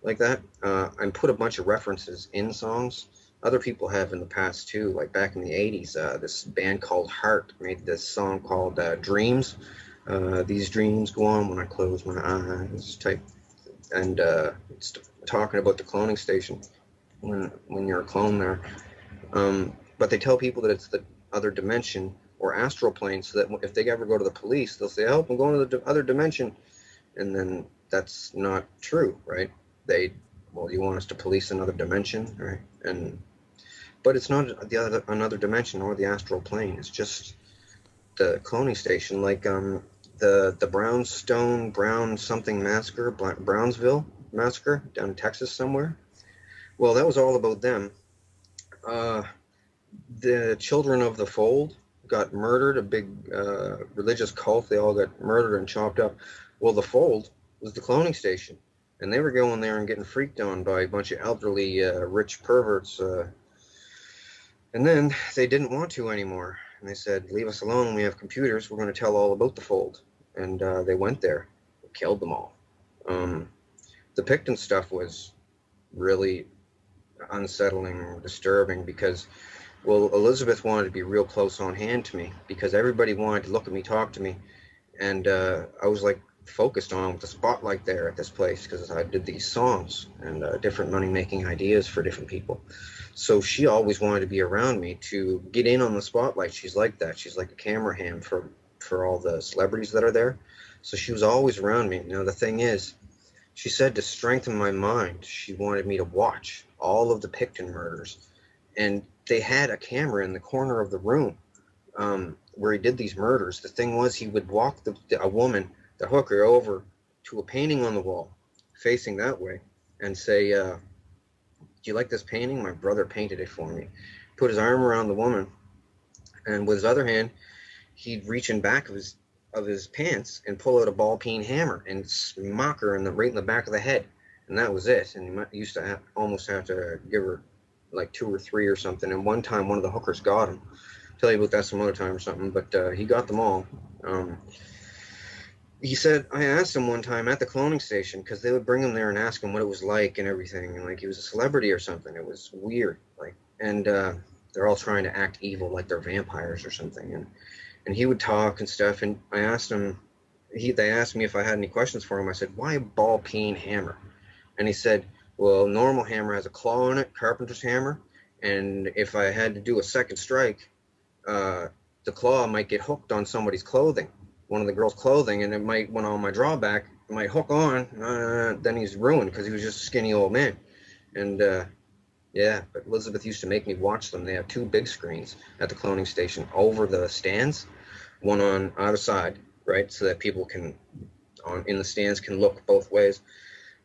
like that. I put a bunch of references in songs. Other people have in the past too, like back in the '80s. This band called Heart made this song called Dreams. These dreams go on when I close my eyes, type, and it's talking about the cloning station when you're a clone there. But they tell people that it's the other dimension or astral plane, so that if they ever go to the police, they'll say, "Oh, I'm going to the other dimension," and then that's not true, right? Well, you want us to police another dimension, right? But it's not another dimension or the astral plane. It's just the cloning station, like the Brown something massacre, Brownsville massacre down in Texas somewhere. Well, that was all about them. Uh, the children of the fold got murdered, a big religious cult. They all got murdered and chopped up. Well, the fold was the cloning station, and they were going there and getting freaked on by a bunch of elderly rich perverts, and then they didn't want to anymore, and they said, "Leave us alone, we have computers, we're going to tell all about the fold." And they went there, killed them all. The Picton stuff was really unsettling, disturbing, because, well, Elizabeth wanted to be real close on hand to me because everybody wanted to look at me, talk to me, and I was like focused on with the spotlight there at this place because I did these songs and different money-making ideas for different people. So she always wanted to be around me to get in on the spotlight. She's like that. She's like a camera hand for all the celebrities that are there. So she was always around me. Now the thing is, she said to strengthen my mind, she wanted me to watch all of the Picton murders, and they had a camera in the corner of the room where he did these murders. The thing was, he would walk a woman, the hooker, over to a painting on the wall, facing that way, and say, "Do you like this painting? My brother painted it for me." Put his arm around the woman, and with his other hand, he'd reach in back of his pants and pull out a ball peen hammer and smack her right in the back of the head, and that was it. And he used to almost have to give her like 2 or 3 or something. And one time, one of the hookers got him. I'll tell you about that some other time or something. But he got them all. He said, I asked him one time at the cloning station, because they would bring him there and ask him what it was like and everything, and like he was a celebrity or something. It was weird, like, and they're all trying to act evil, like they're vampires or something, and he would talk and stuff. And I asked him, they asked me if I had any questions for him. I said, why a ball peen hammer? And he said, well, normal hammer has a claw in it, carpenter's hammer, and if I had to do a second strike, the claw might get hooked on somebody's clothing, one of the girls' clothing, and it might, when on my drawback, it might hook on, then he's ruined because he was just a skinny old man. And yeah, but Elizabeth used to make me watch them. They have 2 big screens at the cloning station over the stands, one on either side, right, so that people in the stands can look both ways.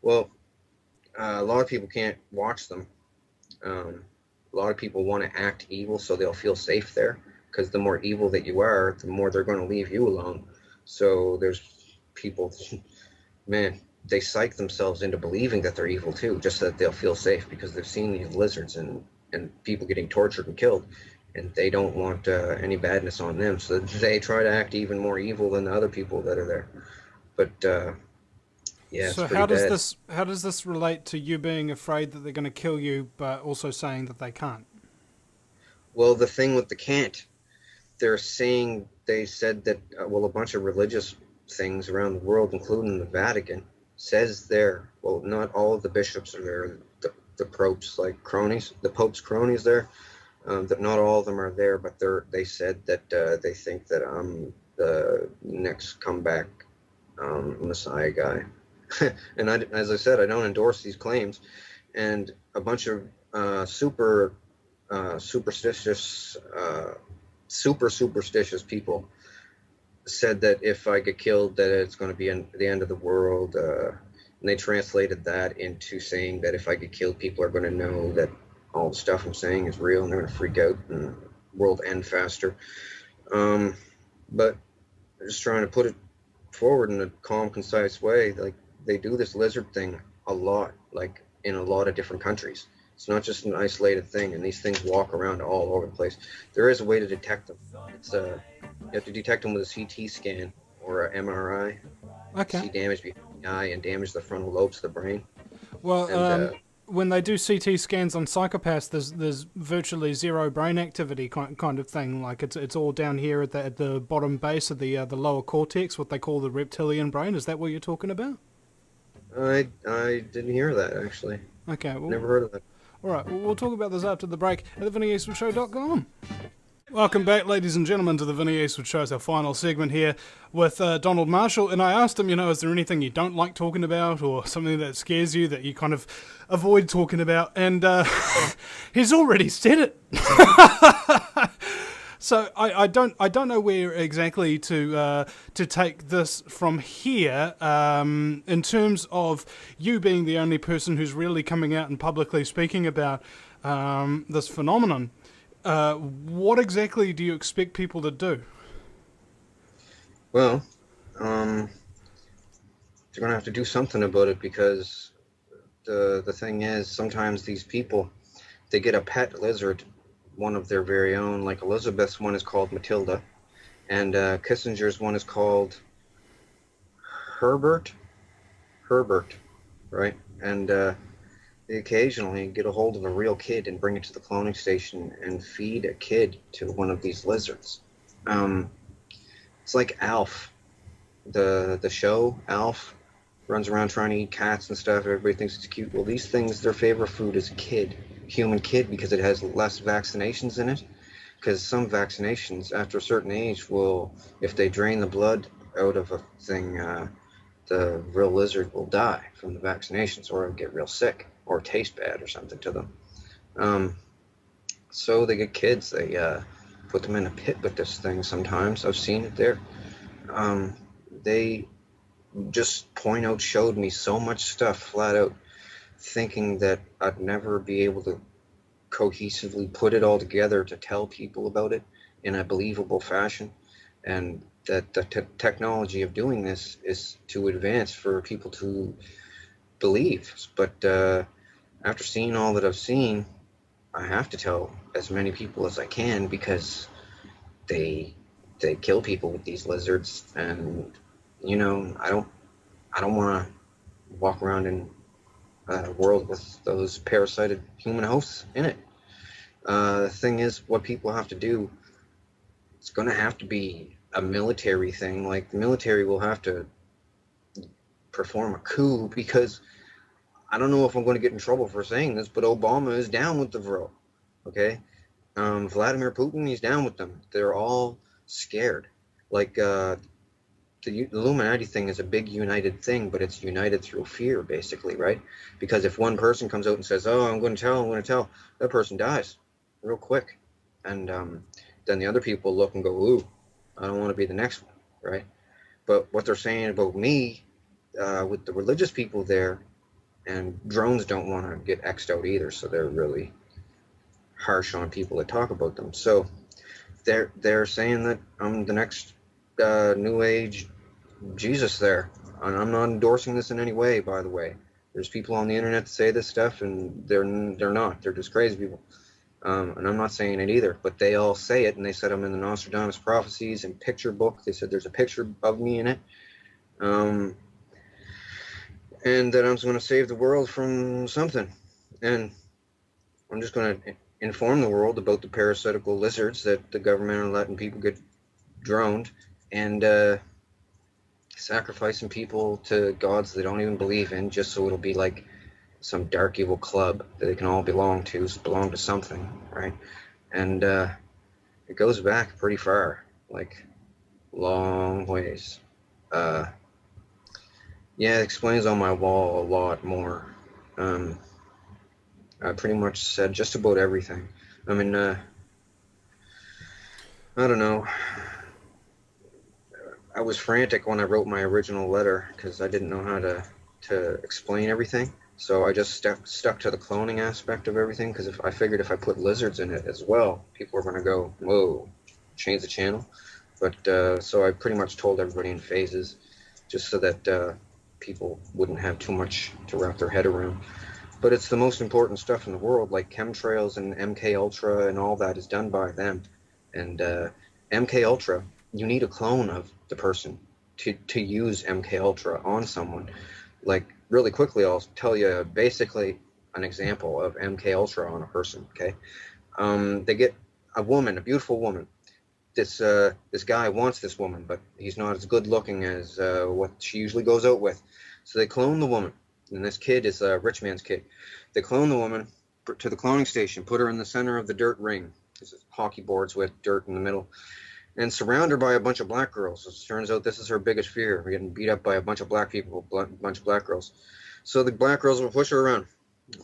Well, a lot of people can't watch them. A lot of people want to act evil so they'll feel safe there, because the more evil that you are, the more they're going to leave you alone. So there's people, man, they psych themselves into believing that they're evil too, just so that they'll feel safe, because they've seen these lizards and people getting tortured and killed, and they don't want any badness on them. So they try to act even more evil than the other people that are there. But yeah, it's So pretty bad. how does this relate to you being afraid that they're going to kill you, but also saying that they can't? Well, the thing with the can't, they said that, well, a bunch of religious things around the world, including the Vatican, says there. Well, not all of the bishops are there. The popes, like cronies, the Pope's cronies there. That not all of them are there, but they said that they think that I'm the next comeback Messiah guy. And as I said, I don't endorse these claims. And a bunch of superstitious, super superstitious people said that if I get killed, that it's going to be the end of the world. And they translated that into saying that if I get killed, people are going to know that all the stuff I'm saying is real, and they're going to freak out and the world end faster. But they're just trying to put it forward in a calm, concise way. Like, they do this lizard thing a lot, like in a lot of different countries. It's not just an isolated thing, and these things walk around all over the place. There is a way to detect them. You have to detect them with a CT scan or an MRI. Okay. See damage behind the eye and damage the frontal lobes of the brain. Well, And when they do CT scans on psychopaths, there's virtually zero brain activity kind of thing. Like it's all down here at the bottom base of the lower cortex, what they call the reptilian brain. Is that what you're talking about? I didn't hear that, actually. Okay. Well, Never heard of that. all right. Well, we'll talk about this after the break at thevinnieeastwoodshow.com. Welcome back, ladies and gentlemen, to the Vinny Eastwood Show. It's our final segment here with Donald Marshall. And I asked him, is there anything you don't like talking about or something that scares you that you kind of avoid talking about? And he's already said it. So I don't know where exactly to take this from here in terms of you being the only person who's really coming out and publicly speaking about this phenomenon. What exactly do you expect people to do? Well, they're going to have to do something about it, because the thing is, sometimes these people, they get a pet lizard, one of their very own. Like Elizabeth's one is called Matilda, and Kissinger's one is called Herbert, right? And they occasionally get a hold of a real kid and bring it to the cloning station and feed a kid to one of these lizards. It's like Alf, the show Alf, runs around trying to eat cats and stuff. Everybody thinks it's cute. Well, these things, their favorite food is human kid, because it has less vaccinations in it. Because some vaccinations, after a certain age, will, if they drain the blood out of a thing, the real lizard will die from the vaccinations, or it'll get real sick, or taste bad or something to them. So they get kids, they put them in a pit with this thing sometimes. I've seen it there. They just showed me so much stuff flat out, thinking that I'd never be able to cohesively put it all together to tell people about it in a believable fashion, and that the technology of doing this is too advanced for people to believe. But after seeing all that I've seen, I have to tell as many people as I can, because they kill people with these lizards, and I don't want to walk around in a world with those parasited human hosts in it. The thing is, what people have to do, it's going to have to be a military thing. Like, the military will have to perform a coup, because I don't know if I'm going to get in trouble for saying this, but Obama is down with the Vril. Okay? Vladimir Putin, he's down with them. They're all scared. Like, the Illuminati thing is a big united thing, but it's united through fear, basically, right? Because if one person comes out and says, "Oh, I'm going to tell," that person dies real quick. And then the other people look and go, "Ooh, I don't want to be the next one," right? But what they're saying about me, with the religious people there, and drones don't want to get X'd out either, so they're really harsh on people that talk about them. So they're saying that I'm the next New Age Jesus there, and I'm not endorsing this in any way, by the way. There's people on the internet that say this stuff, and they're not. They're just crazy people. And I'm not saying it either, but they all say it, and they said I'm in the Nostradamus prophecies and picture book. They said there's a picture of me in it, and that I'm going to save the world from something. And I'm just going to inform the world about the parasitical lizards that the government are letting people get droned, and sacrificing people to gods they don't even believe in, just so it'll be like some dark evil club that they can all belong to something, right? And it goes back pretty far, like long ways. Uh, yeah, it explains on my wall a lot more. Um, I pretty much said just about everything. I mean, I don't know. I was frantic when I wrote my original letter because I didn't know how to explain everything. So I just stuck to the cloning aspect of everything because if I figured if I put lizards in it as well, people were going to go, whoa, change the channel. But so I pretty much told everybody in phases, just so that people wouldn't have too much to wrap their head around. But it's the most important stuff in the world, like chemtrails and MK Ultra and all that is done by them. And MK Ultra, you need a clone of the person to use MK Ultra on someone. Like really quickly, I'll tell you basically an example of MK Ultra on a person. Okay, they get a woman, a beautiful woman. This guy wants this woman, but he's not as good looking as what she usually goes out with. So they clone the woman, and this kid is a rich man's kid. They clone the woman to the cloning station, put her in the center of the dirt ring. This is hockey boards with dirt in the middle, and surround her by a bunch of black girls. It turns out this is her biggest fear: getting beat up by a bunch of black people, a bunch of black girls. So the black girls will push her around.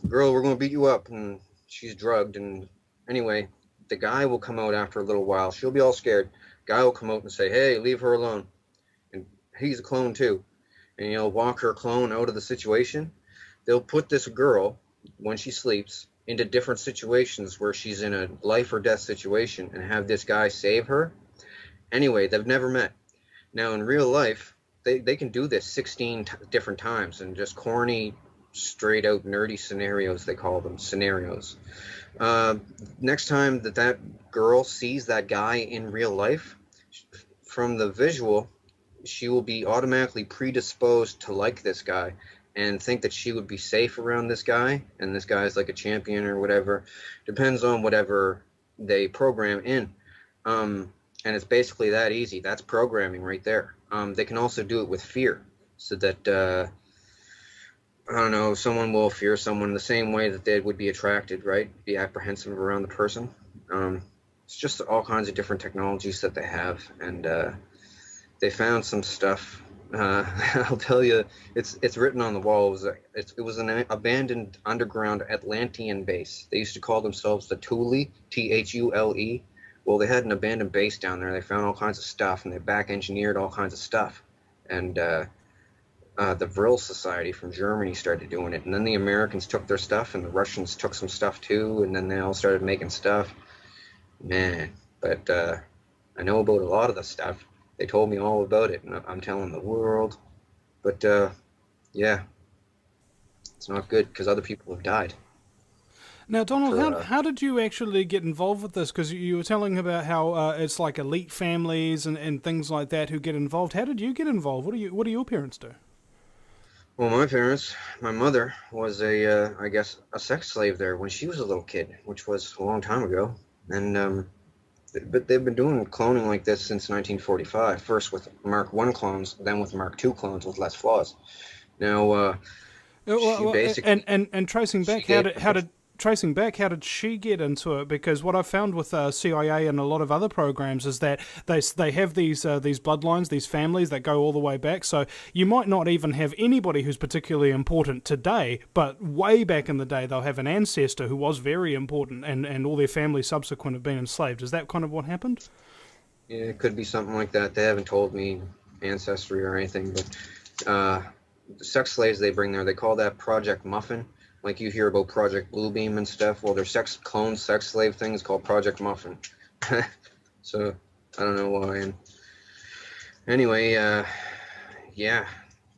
Girl, we're going to beat you up, and she's drugged. And anyway, the guy will come out after a little while. She'll be all scared. Guy will come out and say, "Hey, leave her alone." And he's a clone too, and he'll walk her clone out of the situation. They'll put this girl when she sleeps into different situations where she's in a life or death situation and have this guy save her. Anyway, they've never met. Now, in real life, they can do this 16 different times and just corny, straight out nerdy scenarios, they call them scenarios. Uh, Next time that girl sees that guy in real life, from the visual, she will be automatically predisposed to like this guy and think that she would be safe around this guy, and this guy is like a champion or whatever. Depends on whatever they program in. And it's basically that easy. That's programming right there. They can also do it with fear, so that I don't know, someone will fear someone the same way that they would be attracted, right? Be apprehensive around the person. It's just all kinds of different technologies that they have, and they found some stuff. I'll tell you, it's written on the wall. It was an abandoned underground Atlantean base. They used to call themselves the Thule, Thule. Well, they had an abandoned base down there. They found all kinds of stuff, and they back engineered all kinds of stuff. And the Vril Society from Germany started doing it, and then the Americans took their stuff, and the Russians took some stuff too, and then they all started making stuff. Man, but I know about a lot of the stuff. They told me all about it, and I'm telling the world. But yeah, it's not good because other people have died. Now, Donald, For how did you actually get involved with this? Because you were telling about how it's like elite families and things like that who get involved. How did you get involved? What do your parents do? Well, my mother was I guess, a sex slave there when she was a little kid, which was a long time ago, and but they've been doing cloning like this since 1945. First with Mark I clones, then with Mark II clones with less flaws. Now, she basically And tracing she back, gave how did she get into it? Because what I've found with CIA and a lot of other programs is that they have these bloodlines, these families that go all the way back. So you might not even have anybody who's particularly important today, but way back in the day they'll have an ancestor who was very important, and all their family subsequent have been enslaved. Is that kind of what happened? Yeah, it could be something like that. They haven't told me ancestry or anything, but the sex slaves they bring there, they call that Project Muffin. Like you hear about Project Bluebeam and stuff. Well, their sex slave thing is called Project Muffin. So I don't know why. And anyway, yeah,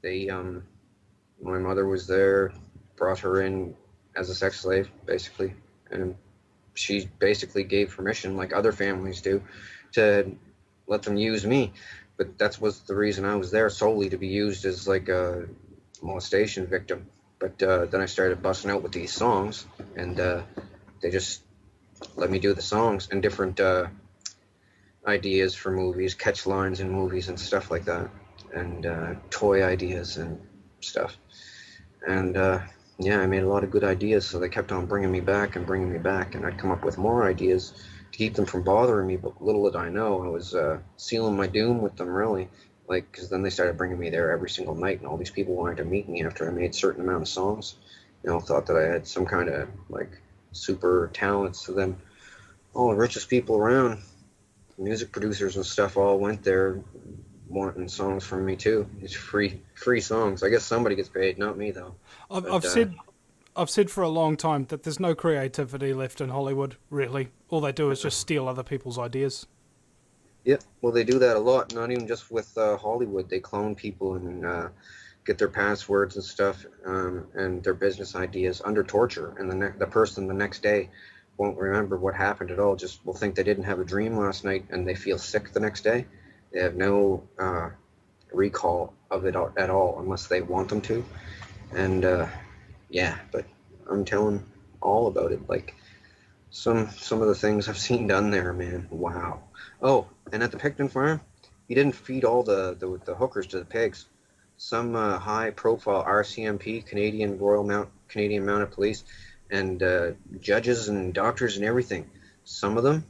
they my mother was there, brought her in as a sex slave, basically, and she basically gave permission, like other families do, to let them use me. But that was the reason I was there, solely to be used as like a molestation victim. But then I started busting out with these songs, and they just let me do the songs and different ideas for movies, catch lines in movies and stuff like that. and toy ideas and stuff. And yeah, I made a lot of good ideas, so they kept on bringing me back, and I'd come up with more ideas to keep them from bothering me. But little did I know, I was sealing my doom with them, really. Like, because then they started bringing me there every single night, and all these people wanted to meet me after I made a certain amount of songs. Thought that I had some kind of like super talents. So then all the richest people around, music producers and stuff, all went there wanting songs from me too. It's free songs. I guess somebody gets paid, not me though. I've, But I've said I've said for a long time that there's no creativity left in Hollywood, really. All they do is just steal other people's ideas. yeah, well, they do that a lot. Not even just with Hollywood. They clone people and get their passwords and stuff, and their business ideas under torture. And the person the next day won't remember what happened at all. Just will think they didn't have a dream last night, and they feel sick the next day. They have no recall of it at all unless they want them to. And yeah, but I'm telling all about it. Like some of the things I've seen done there, man. Wow. Oh, and at the Picton farm, he didn't feed all the hookers to the pigs. Some high-profile RCMP, Canadian Mounted Police, and judges and doctors and everything. Some of them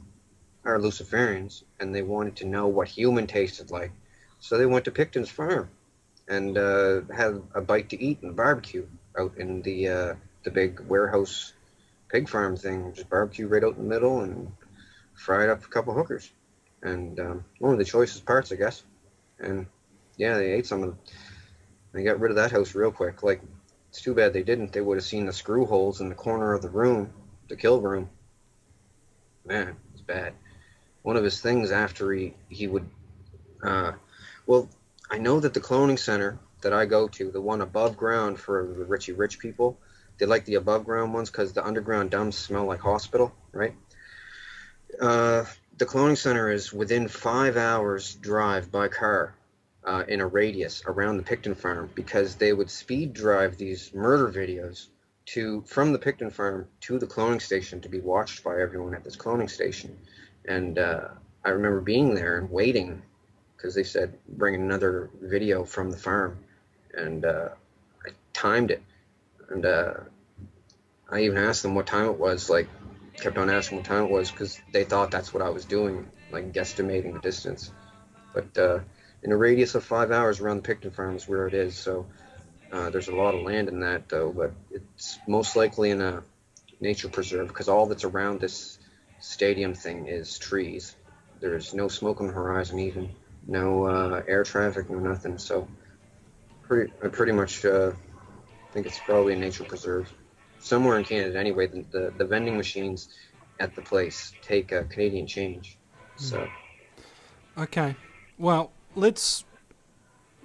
are Luciferians, and they wanted to know what human tasted like. So they went to Picton's farm and had a bite to eat and a barbecue out in the big warehouse pig farm thing. Just barbecue right out in the middle and fried up a couple hookers. And one of the choicest parts, I guess. And yeah, they ate some of them. They got rid of that house real quick. Like, it's too bad they didn't. They would have seen the screw holes in the corner of the room, the kill room. Man, it's bad. One of his things after he would, well, I know that the cloning center that I go to, the one above ground for the Richie Rich people, they like the above ground ones because the underground dumps smell like hospital, right? The cloning center is within 5 hours drive by car in a radius around the Picton farm, because they would speed drive these murder videos from the Picton farm to the cloning station to be watched by everyone at this cloning station. And I remember being there and waiting because they said bring another video from the farm, and I timed it, and I even asked them what time it was. Like, kept on asking what time it was because they thought that's what I was doing, like guesstimating the distance. But in a radius of 5 hours around the Picton farm is where it is. So there's a lot of land in that, though, but it's most likely in a nature preserve because all that's around this stadium thing is trees. There's no smoke on the horizon, even no air traffic, no nothing. So I pretty much think it's probably a nature preserve somewhere in Canada. Anyway, the vending machines at the place take Canadian change. So Okay, well, let's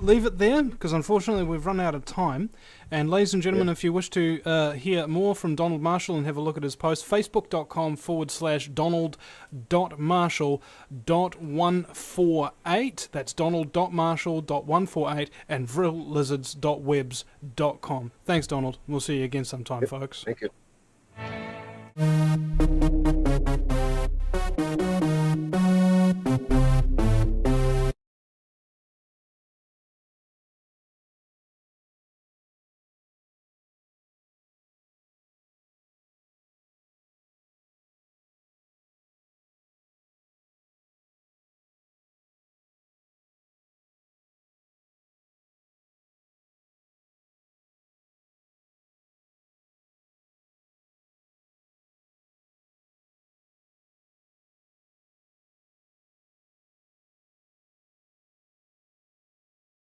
leave it there because unfortunately we've run out of time. And ladies and gentlemen, if you wish to hear more from Donald Marshall and have a look at his post, facebook.com/donald.marshall.148. That's donald.marshall.148 and vrilllizards.webs.com. Thanks, Donald. We'll see you again sometime, folks. Thank you.